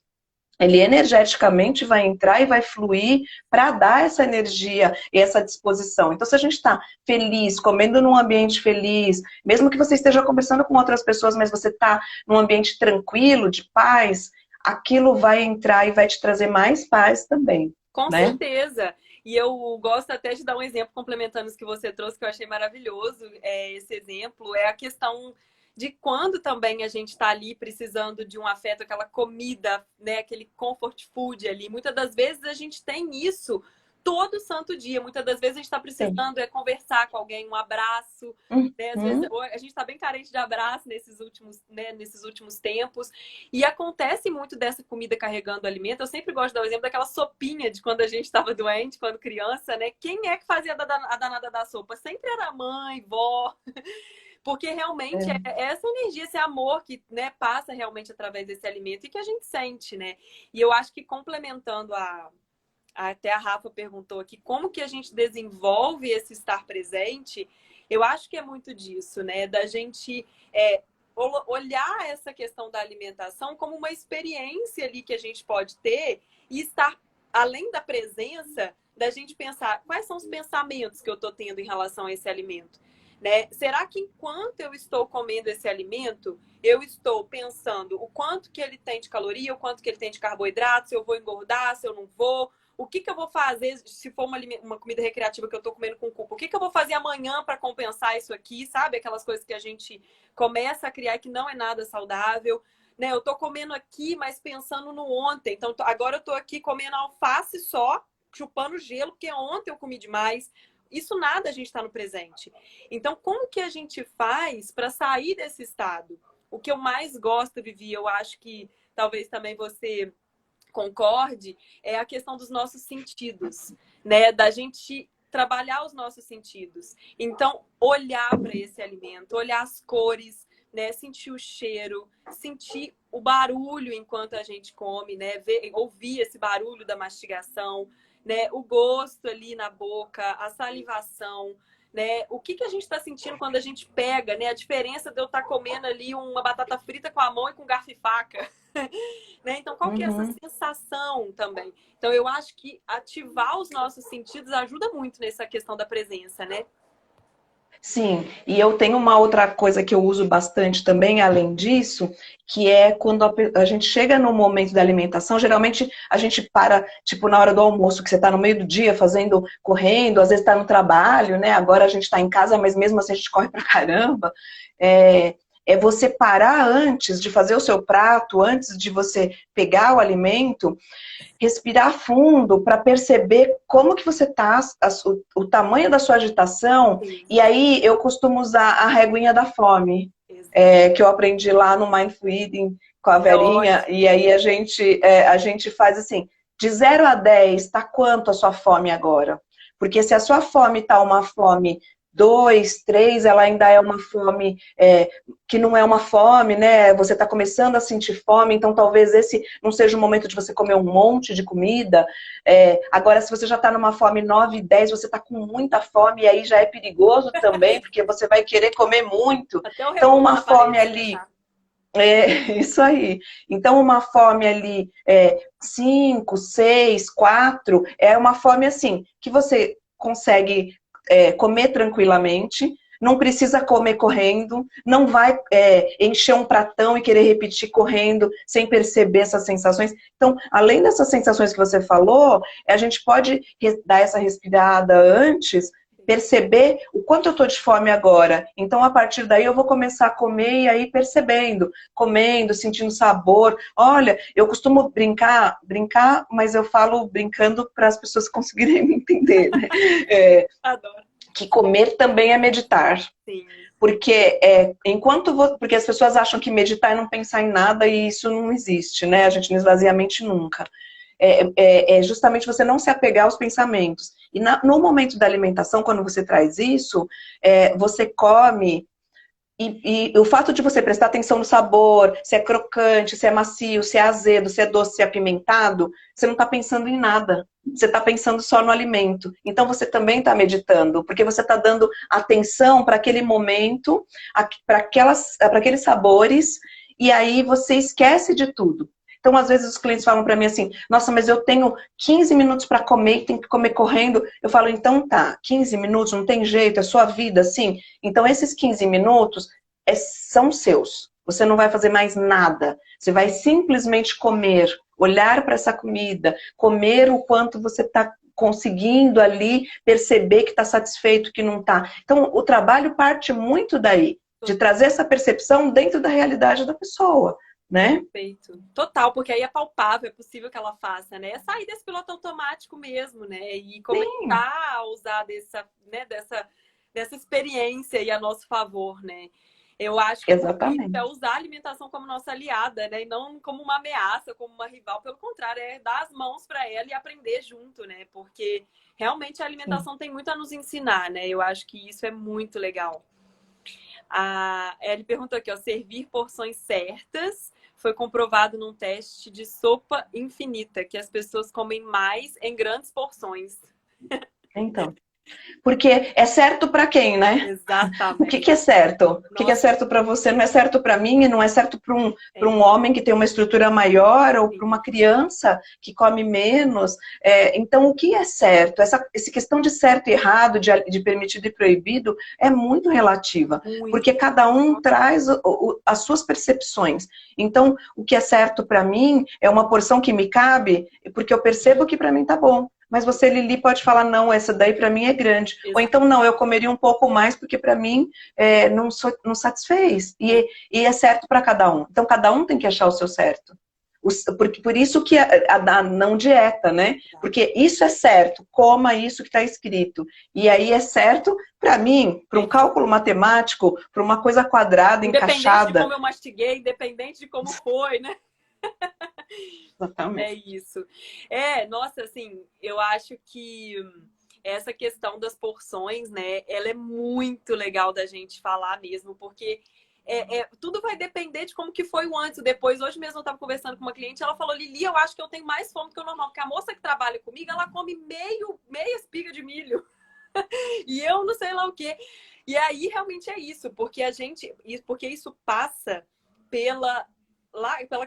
Ele energeticamente vai entrar e vai fluir para dar essa energia e essa disposição. Então, se a gente está feliz, comendo num ambiente feliz, mesmo que você esteja conversando com outras pessoas, mas você está num ambiente tranquilo, de paz, aquilo vai entrar e vai te trazer mais paz também. Com né? certeza. E eu gosto até de dar um exemplo complementando isso que você trouxe, que eu achei maravilhoso. Esse exemplo é a questão de quando também a gente está ali precisando de um afeto, aquela comida, né, aquele comfort food ali. Muitas das vezes a gente tem isso todo santo dia. Muitas das vezes a gente está precisando conversar com alguém, um abraço. Né? Às vezes a gente está bem carente de abraço nesses últimos tempos. E acontece muito dessa comida carregando alimento. Eu sempre gosto de dar o exemplo daquela sopinha de quando a gente estava doente, quando criança, né? Quem é que fazia a danada da sopa? Sempre era mãe, vó. Porque realmente é essa energia, esse amor que, né, passa realmente através desse alimento e que a gente sente, né? E eu acho que complementando até a Rafa perguntou aqui, como que a gente desenvolve esse estar presente? Eu acho que é muito disso, né? Da gente olhar essa questão da alimentação como uma experiência ali que a gente pode ter e estar, além da presença, da gente pensar quais são os pensamentos que eu estou tendo em relação a esse alimento. Né? Será que enquanto eu estou comendo esse alimento, eu estou pensando o quanto que ele tem de caloria, o quanto que ele tem de carboidrato, se eu vou engordar, se eu não vou, o que eu vou fazer se for uma comida recreativa que eu estou comendo com culpa, o que eu vou fazer amanhã para compensar isso aqui, sabe? Aquelas coisas que a gente começa a criar que não é nada saudável. Né? Eu estou comendo aqui, mas pensando no ontem. Então, agora eu estou aqui comendo alface só, chupando gelo, porque ontem eu comi demais. Isso nada a gente está no presente. Então, como que a gente faz para sair desse estado? O que eu mais gosto, Vivi, eu acho que talvez também você concorde, é a questão dos nossos sentidos, né? Da gente trabalhar os nossos sentidos. Então, olhar para esse alimento, olhar as cores, né? Sentir o cheiro, sentir o barulho enquanto a gente come, né? Ouvir esse barulho da mastigação, né? O gosto ali na boca, a salivação, né? O que a gente está sentindo quando a gente pega, né? A diferença de eu estar comendo ali uma batata frita com a mão e com garfo e faca. Né? Então, qual que é essa sensação também? Então, eu acho que ativar os nossos sentidos ajuda muito nessa questão da presença, né? Sim, e eu tenho uma outra coisa que eu uso bastante também, além disso, que é quando a gente chega no momento da alimentação, geralmente a gente para, tipo, na hora do almoço, que você está no meio do dia fazendo, correndo, às vezes está no trabalho, né? Agora a gente está em casa, mas mesmo assim a gente corre pra caramba. É você parar antes de fazer o seu prato, antes de você pegar o alimento, respirar fundo para perceber como que você está, o tamanho da sua agitação. Sim. E aí eu costumo usar a reguinha da fome, que eu aprendi lá no Mindful Eating com a Verinha, e aí a gente faz assim, de 0 a 10, tá quanto a sua fome agora? Porque se a sua fome tá uma fome 2, 3, ela ainda é uma fome que não é uma fome, né? Você está começando a sentir fome, então talvez esse não seja o momento de você comer um monte de comida. Agora, se você já está numa fome 9, 10, você está com muita fome, e aí já é perigoso também, porque você vai querer comer muito. Então, uma fome ali... isso aí. Então, uma fome ali 5, 6, 4, é uma fome assim, que você consegue comer tranquilamente, não precisa comer correndo, não vai encher um pratão e querer repetir correndo sem perceber essas sensações. Então, além dessas sensações que você falou, a gente pode dar essa respirada antes perceber o quanto eu estou de fome agora. Então, a partir daí, eu vou começar a comer e aí percebendo, comendo, sentindo sabor. Olha, eu costumo brincar, mas eu falo brincando para as pessoas conseguirem me entender, né? Adoro. Que comer também é meditar. Sim. Porque porque as pessoas acham que meditar é não pensar em nada e isso não existe, né? A gente não esvazia a mente nunca. É justamente você não se apegar aos pensamentos. E no momento da alimentação, quando você traz isso, você come e o fato de você prestar atenção no sabor, se é crocante, se é macio, se é azedo, se é doce, se é apimentado, você não está pensando em nada. Você está pensando só no alimento. Então você também está meditando, porque você está dando atenção para aquele momento, para aqueles sabores, e aí você esquece de tudo. Então, às vezes, os clientes falam para mim assim, nossa, mas eu tenho 15 minutos para comer e tenho que comer correndo. Eu falo, então tá, 15 minutos, não tem jeito, é sua vida, assim. Então, esses 15 minutos são seus. Você não vai fazer mais nada. Você vai simplesmente comer, olhar para essa comida, comer o quanto você está conseguindo ali perceber que está satisfeito, que não está. Então, o trabalho parte muito daí, de trazer essa percepção dentro da realidade da pessoa. Né? Perfeito. Total, porque aí é palpável, é possível que ela faça, né? É sair desse piloto automático mesmo, né? E começar a usar dessa experiência aí a nosso favor, né? Eu acho que exatamente. é usar a alimentação como nossa aliada, né? E não como uma ameaça, como uma rival. Pelo contrário, é dar as mãos para ela e aprender junto, né? Porque realmente a alimentação tem muito a nos ensinar, né? Eu acho que isso é muito legal. Ele perguntou aqui, ó, servir porções certas foi comprovado num teste de sopa infinita, que as pessoas comem mais em grandes porções. Então, porque é certo para quem, né? Exatamente. O que é certo? O que é certo para você não é certo para mim e não é certo para um homem que tem uma estrutura maior ou para uma criança que come menos. Então, o que é certo? Essa questão de certo e errado, de permitido e proibido, é muito relativa. Porque cada um traz as suas percepções. Então, o que é certo para mim é uma porção que me cabe, porque eu percebo que para mim tá bom. Mas você, Lili, pode falar, não, essa daí para mim é grande. Exato. Ou então, não, eu comeria um pouco mais, porque para mim não satisfez. E é certo para cada um. Então, cada um tem que achar o seu certo. Por isso que a não dieta, né? Porque isso é certo, coma isso que está escrito. E aí é certo, para mim, para um cálculo matemático, para uma coisa quadrada, encaixada. Independente de como eu mastiguei, independente de como foi, né? Exatamente. É isso. Nossa, assim, eu acho que essa questão das porções, né, ela é muito legal da gente falar mesmo, porque tudo vai depender de como que foi o antes e o depois. Hoje mesmo eu estava conversando com uma cliente, ela falou, Lili, eu acho que eu tenho mais fome do que o normal, porque a moça que trabalha comigo, ela come meia espiga de milho. E eu não sei lá o quê. E aí, realmente é isso, porque isso passa pela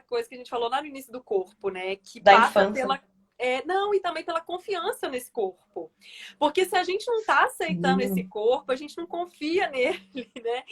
coisa que a gente falou lá no início do corpo, né? Que da passa infância. e também pela confiança nesse corpo. Porque se a gente não tá aceitando esse corpo, a gente não confia nele, né?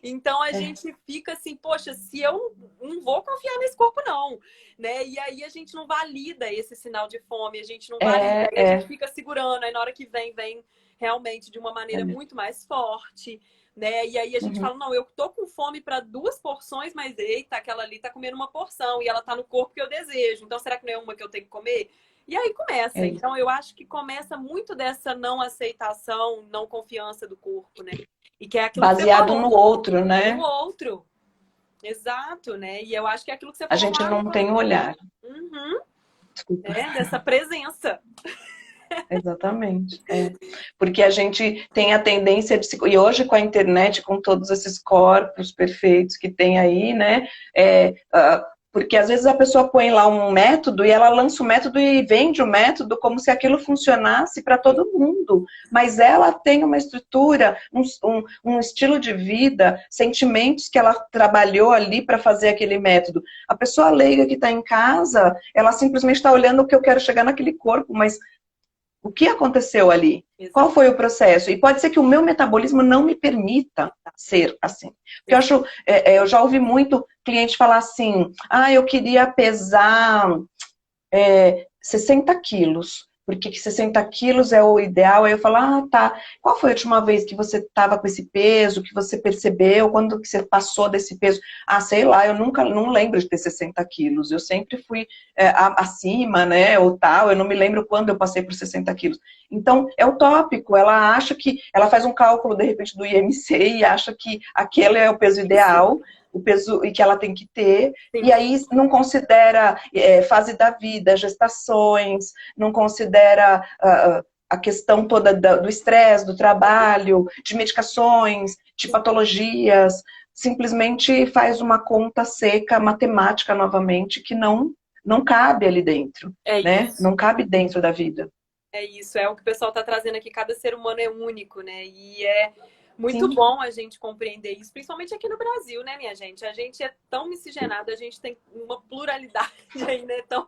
Então a gente fica assim, poxa, se eu não vou confiar nesse corpo, não, né? E aí a gente não valida esse sinal de fome, a gente não valida, aí a gente fica segurando, aí na hora que vem realmente de uma maneira muito mais forte. Né? E aí a gente fala, não, eu tô com fome para 2 porções, mas eita, aquela ali tá comendo uma porção e ela tá no corpo que eu desejo. Então será que não é uma que eu tenho que comer? E aí começa. Então eu acho que começa muito dessa não aceitação, não confiança do corpo, né? E que é aquilo baseado que você falou, no outro, né? No outro. Exato, né? E eu acho que é aquilo que você falou. A gente não tem olhar. Desculpa. Dessa presença. Exatamente. Porque a gente tem a tendência de e hoje com a internet, com todos esses corpos perfeitos que tem aí, né? Porque às vezes a pessoa põe lá um método e ela lança o método e vende o método como se aquilo funcionasse para todo mundo. Mas ela tem uma estrutura, um estilo de vida, sentimentos que ela trabalhou ali para fazer aquele método. A pessoa leiga que está em casa, ela simplesmente está olhando o que eu quero chegar naquele corpo, mas o que aconteceu ali? Exato. Qual foi o processo? E pode ser que o meu metabolismo não me permita ser assim. Porque eu já ouvi muito cliente falar assim, eu queria pesar 60 quilos. porque que 60 quilos é o ideal. Aí eu falo, ah, tá. Qual foi a última vez que você estava com esse peso, que você percebeu? Quando que você passou desse peso? Ah, sei lá, eu nunca, não lembro de ter 60 quilos. Eu sempre fui acima, né, ou tal. Eu não me lembro quando eu passei por 60 quilos. Então, é utópico. Ela acha que, ela faz um cálculo, de repente, do IMC e acha que aquele é o peso Isso. ideal, o peso e que ela tem que ter, Sim. e aí não considera fase da vida, gestações, não considera a questão toda do estresse, do trabalho, de medicações, de patologias, simplesmente faz uma conta seca, matemática novamente, que não cabe ali dentro, É né? isso. Não cabe dentro da vida. É isso, é o que o pessoal está trazendo aqui. Cada ser humano é único, né? E é muito Sim. bom a gente compreender isso, principalmente aqui no Brasil, né, minha gente? A gente é tão miscigenado, a gente tem uma pluralidade aí, né? Tão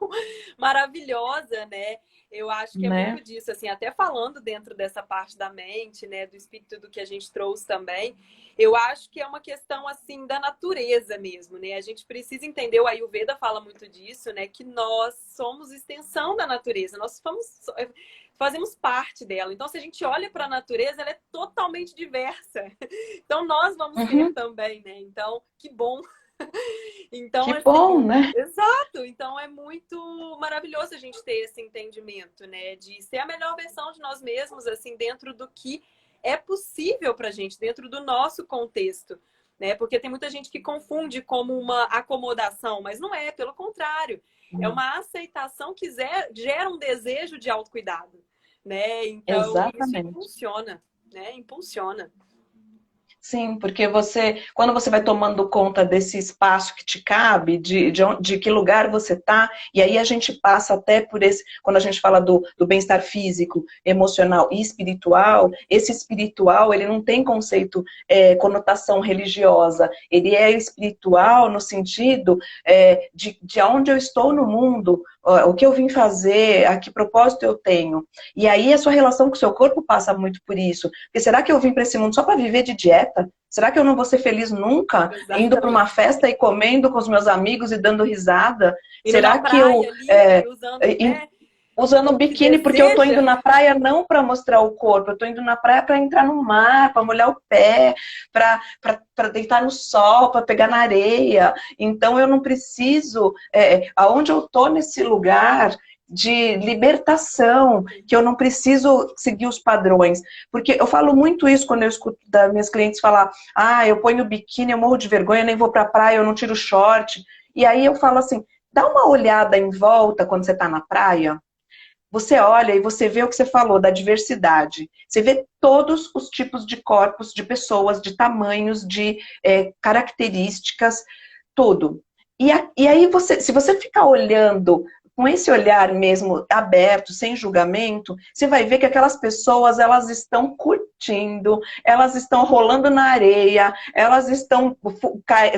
maravilhosa, né? Eu acho que é Né? muito disso, assim, até falando dentro dessa parte da mente, né, do espírito do que a gente trouxe também, eu acho que é uma questão, assim, da natureza mesmo, né? A gente precisa entender, o Ayurveda fala muito disso, né, que nós somos extensão da natureza, nós fazemos parte dela. Então, se a gente olha para a natureza, ela é totalmente diversa. Então, nós vamos ter Uhum. também, né? Então, que bom. Então, Que bom, assim, né? exato. Então, é muito maravilhoso a gente ter esse entendimento, né? De ser a melhor versão de nós mesmos, assim, dentro do que é possível para a gente, dentro do nosso contexto. Né? Porque tem muita gente que confunde como uma acomodação, mas não é, pelo contrário. É uma aceitação que gera um desejo de autocuidado, né? Então, isso Exatamente. impulsiona, né? Impulsiona. Sim, porque você, quando você vai tomando conta desse espaço que te cabe, de que lugar você está, e aí a gente passa até por esse, quando a gente fala do bem-estar físico, emocional e espiritual, esse espiritual, ele não tem conceito, conotação religiosa, ele é espiritual no sentido de onde eu estou no mundo, o que eu vim fazer, a que propósito eu tenho. E aí a sua relação com o seu corpo passa muito por isso. Porque será que eu vim para esse mundo só para viver de dieta? Será que eu não vou ser feliz nunca indo para uma Exatamente. festa e comendo com os meus amigos e dando risada? Indo na Será que eu praia ali e usando, né? usando Se biquíni porque eu tô indo deseja. na praia não para mostrar o corpo, eu tô indo na praia para entrar no mar, para molhar o pé, para deitar no sol, para pegar na areia. Então eu não preciso, aonde eu tô nesse lugar de libertação, que eu não preciso seguir os padrões. Porque eu falo muito isso quando eu escuto das minhas clientes falar, ah, eu ponho biquíni, eu morro de vergonha, eu nem vou pra praia, eu não tiro short. E aí eu falo assim, dá uma olhada em volta quando você está na praia, você olha e você vê o que você falou, da diversidade. Você vê todos os tipos de corpos, de pessoas, de tamanhos, de características, tudo. E aí, se você ficar olhando com esse olhar mesmo aberto, sem julgamento, você vai ver que aquelas pessoas, elas estão curtindo, elas estão rolando na areia, elas estão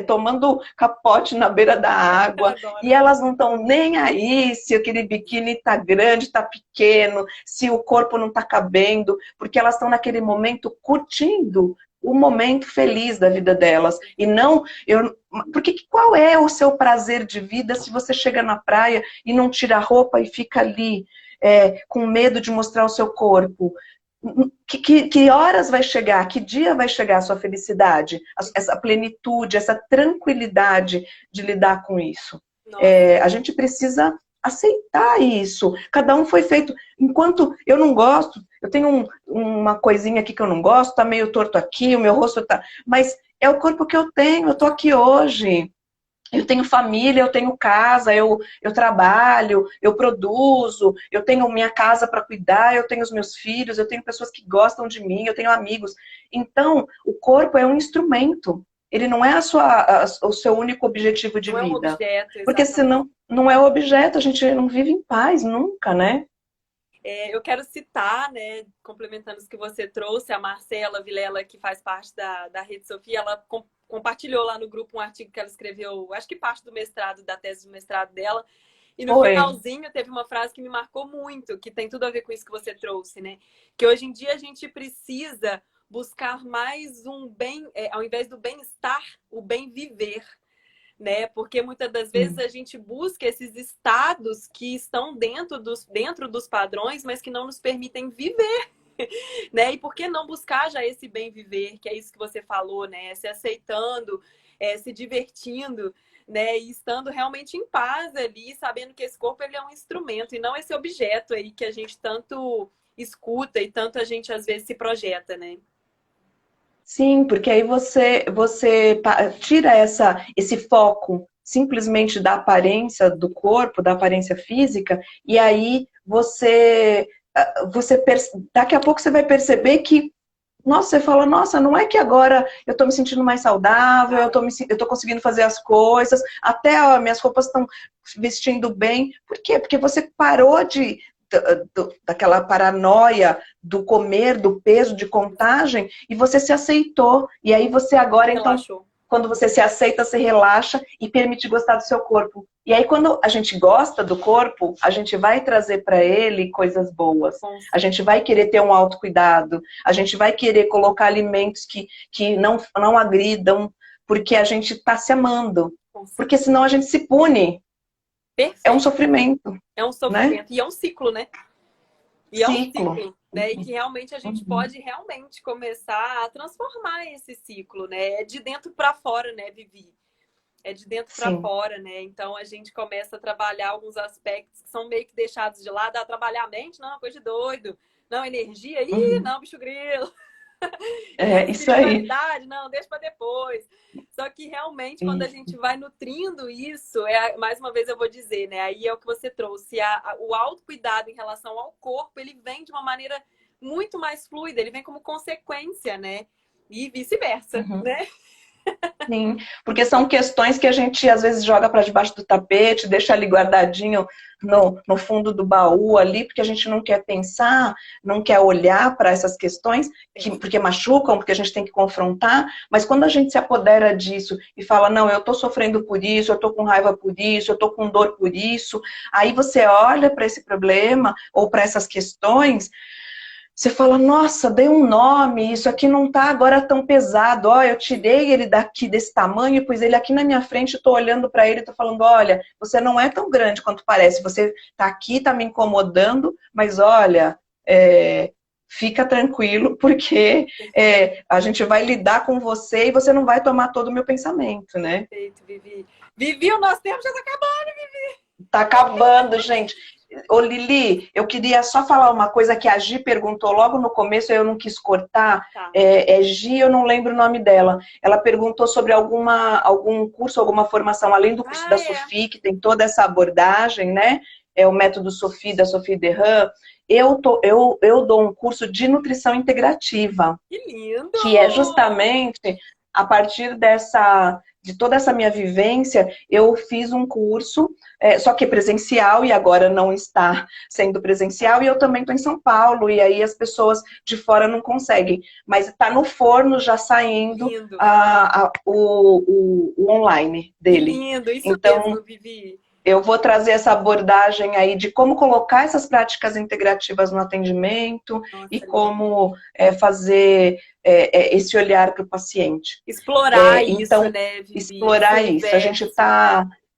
tomando capote na beira da água, Adoro. e elas não estão nem aí se aquele biquíni está grande, está pequeno, se o corpo não está cabendo, porque elas estão naquele momento curtindo o momento feliz da vida delas. E não, porque qual é o seu prazer de vida se você chega na praia e não tira a roupa e fica ali com medo de mostrar o seu corpo? Que horas vai chegar? Que dia vai chegar a sua felicidade? Essa plenitude, essa tranquilidade de lidar com isso. Nossa. A gente precisa aceitar isso. Cada um foi feito. Enquanto eu não gosto, eu tenho uma coisinha aqui que eu não gosto, tá meio torto aqui, o meu rosto tá. Mas é o corpo que eu tenho, eu tô aqui hoje. Eu tenho família, eu tenho casa, eu trabalho, eu produzo, eu tenho minha casa para cuidar, eu tenho os meus filhos, eu tenho pessoas que gostam de mim, eu tenho amigos. Então, o corpo é um instrumento. Ele não é o seu único objetivo de Não é um vida. objeto, Porque exatamente. senão não é o objeto, a gente não vive em paz nunca, né? Eu quero citar, né, complementando o que você trouxe, a Marcela Vilela, que faz parte da Rede Sofia, ela compartilhou lá no grupo um artigo que ela escreveu, acho que parte do mestrado, da tese do mestrado dela, e no Foi. finalzinho teve uma frase que me marcou muito, que tem tudo a ver com isso que você trouxe, né? Que hoje em dia a gente precisa buscar mais um bem, ao invés do bem-estar, o bem-viver. né? Porque muitas das vezes a gente busca esses estados que estão dentro dos padrões, mas que não nos permitem viver, né? E por que não buscar já esse bem viver, que é isso que você falou, né? Se aceitando, se divertindo, né? E estando realmente em paz ali, sabendo que esse corpo ele é um instrumento e não esse objeto aí que a gente tanto escuta e tanto a gente às vezes se projeta, né? Sim, porque aí você tira esse foco simplesmente da aparência do corpo, da aparência física, e aí daqui a pouco você vai perceber que, nossa, você fala, nossa, não é que agora eu tô me sentindo mais saudável, eu tô conseguindo fazer as coisas, até ó, minhas roupas estão vestindo bem. Por quê? Porque você parou daquela paranoia do comer, do peso, de contagem, e você se aceitou. E aí você agora, então, Relaxou. quando você se aceita, você relaxa e permite gostar do seu corpo. E aí, quando a gente gosta do corpo, a gente vai trazer para ele coisas boas. A gente vai querer ter um autocuidado. A gente vai querer colocar alimentos que não agridam, porque a gente está se amando. Porque senão a gente se pune. Perfeito. É um sofrimento. É um Né? sofrimento. E é um ciclo, né? E é um ciclo, né? E que realmente a gente pode realmente começar a transformar esse ciclo, né? É de dentro para fora, né, Vivi? É de dentro para fora, né? Então a gente começa a trabalhar alguns aspectos que são meio que deixados de lado. Trabalhar a mente, não, coisa de doido. Não, energia, não, bicho grilo. É, isso aí. Espiritualidade, não, deixa para depois. Só que realmente, quando a gente vai nutrindo isso, mais uma vez eu vou dizer, né? Aí é o que você trouxe. O autocuidado em relação ao corpo, ele vem de uma maneira muito mais fluida, ele vem como consequência, né? E vice-versa, né? Sim, porque são questões que a gente às vezes joga para debaixo do tapete, deixa ali guardadinho no fundo do baú ali, porque a gente não quer pensar, não quer olhar para essas questões, porque machucam, porque a gente tem que confrontar, mas quando a gente se apodera disso e fala, não, eu estou sofrendo por isso, eu estou com raiva por isso, eu estou com dor por isso, aí você olha para esse problema ou para essas questões. Você fala, nossa, dei um nome, isso aqui não tá agora tão pesado. Ó, eu tirei ele daqui desse tamanho, pus ele aqui na minha frente, estou olhando para ele e tô falando, olha, você não é tão grande quanto parece. Você tá aqui, tá me incomodando, mas olha, fica tranquilo, porque a gente vai lidar com você e você não vai tomar todo o meu pensamento, né? Perfeito, Vivi. Vivi, o nosso tempo já tá acabando, Vivi. Tá acabando, gente. Ô Lili, eu queria só falar uma coisa que a Gi perguntou logo no começo, eu não quis cortar. Tá. Gi, eu não lembro o nome dela. Ela perguntou sobre algum curso, alguma formação, além do curso da Sophie, que tem toda essa abordagem, né? É o método Sophie, da Sophie Derram. Eu dou um curso de nutrição integrativa. Que lindo! Que é justamente a partir de toda essa minha vivência, eu fiz um curso, só que presencial, e agora não está sendo presencial, e eu também estou em São Paulo, e aí as pessoas de fora não conseguem. Mas está no forno já saindo o online dele. Que lindo, isso então, mesmo, Vivi. Eu vou trazer essa abordagem aí de como colocar essas práticas integrativas no atendimento. Nossa, e como fazer esse olhar para o paciente. Explorar então, isso, né, Vivi? Explorar isso. A gente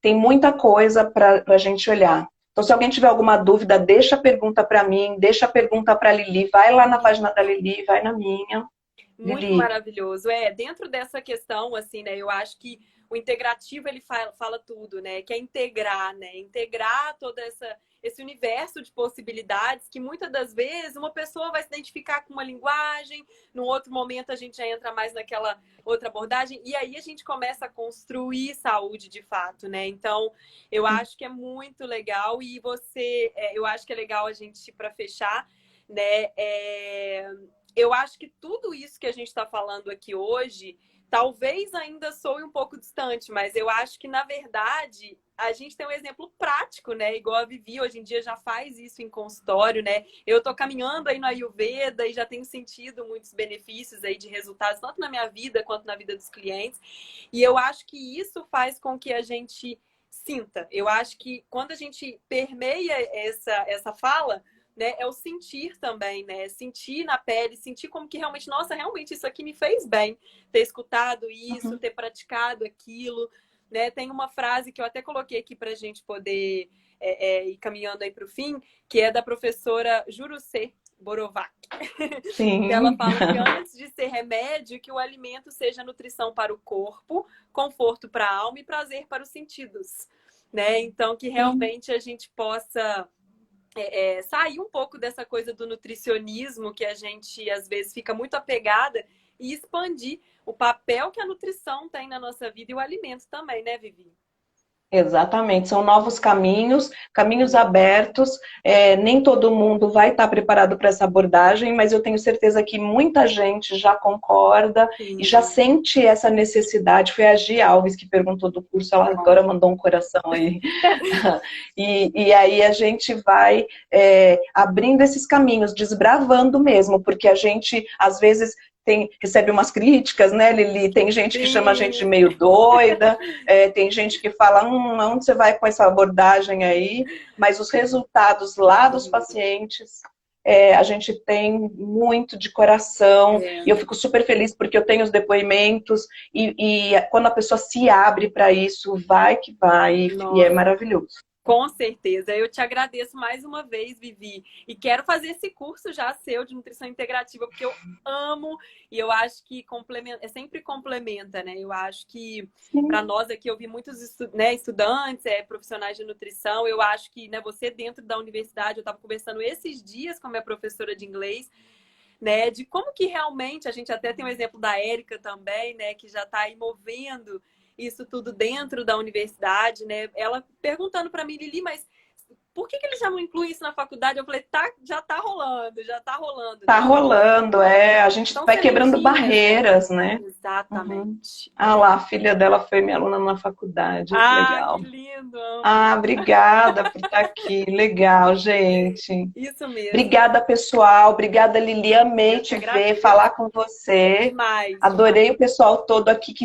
tem muita coisa para a gente olhar. Então, se alguém tiver alguma dúvida, deixa a pergunta para mim, deixa a pergunta para a Lili, vai lá na página da Lili, vai na minha. Muito Lili. maravilhoso. Dentro dessa questão, assim, né, eu acho que o integrativo, ele fala tudo, né, que é integrar, né, integrar todo esse universo de possibilidades que muitas das vezes uma pessoa vai se identificar com uma linguagem, num outro momento a gente já entra mais naquela outra abordagem, e aí a gente começa a construir saúde de fato, né, então eu acho que é muito legal e eu acho que é legal a gente, para fechar, né, eu acho que tudo isso que a gente está falando aqui hoje, talvez ainda soe um pouco distante, mas eu acho que, na verdade, a gente tem um exemplo prático, né? Igual a Vivi, hoje em dia já faz isso em consultório, né? Eu estou caminhando aí no Ayurveda e já tenho sentido muitos benefícios aí de resultados, tanto na minha vida quanto na vida dos clientes. E eu acho que isso faz com que a gente sinta. Eu acho que quando a gente permeia essa fala, né, é o sentir também, né? Sentir na pele, sentir como que realmente, nossa, realmente isso aqui me fez bem. Ter escutado isso, ter praticado aquilo, né? Tem uma frase que eu até coloquei aqui para a gente poder ir caminhando aí para o fim, que é da professora Jurucê Borovac. Ela Sim. fala que antes de ser remédio, que o alimento seja nutrição para o corpo, conforto para a alma e prazer para os sentidos, né? Então, que Sim. realmente a gente possa sair um pouco dessa coisa do nutricionismo, que a gente às vezes fica muito apegada, e expandir o papel que a nutrição tem na nossa vida e o alimento também, né, Vivi? Exatamente, são novos caminhos, caminhos abertos. Nem todo mundo vai estar preparado para essa abordagem, mas eu tenho certeza que muita gente já concorda e já Sim. sente essa necessidade. Foi a Gi Alves que perguntou do curso, ela agora mandou um coração aí. E aí a gente vai abrindo esses caminhos, desbravando mesmo, porque a gente, às vezes, recebe umas críticas, né, Lili? Tem gente que chama a gente de Sim. meio doida, tem gente que fala, onde você vai com essa abordagem aí? Mas os resultados lá dos pacientes, a gente tem muito de coração, e eu fico super feliz porque eu tenho os depoimentos, e quando a pessoa se abre para isso, vai que vai, e é Nossa. maravilhoso. Com certeza. Eu te agradeço mais uma vez, Vivi. E quero fazer esse curso já seu de nutrição integrativa, porque eu amo e eu acho que sempre complementa, né? Eu acho que para nós aqui, eu vi muitos estudantes, profissionais de nutrição. Eu acho que, né, você dentro da universidade, eu estava conversando esses dias com a minha professora de inglês, né, de como que realmente, a gente até tem um exemplo da Érica também, né, que já está aí movendo isso tudo dentro da universidade, né? Ela perguntando para mim, Lili, mas por que eles já não incluem isso na faculdade? Eu falei, já tá rolando, já tá rolando, Tá né? rolando, a gente São vai quebrando sementinhas, né? barreiras, né? Uhum. Exatamente. Ah lá, a filha dela foi minha aluna na faculdade, que Ah, que legal. lindo, amo. Ah, obrigada por estar aqui, legal, gente. Isso mesmo. Obrigada, pessoal, obrigada, Lili, amei Eu te te ver, agradeço. falar com você. Demais, demais. Adorei o pessoal todo aqui que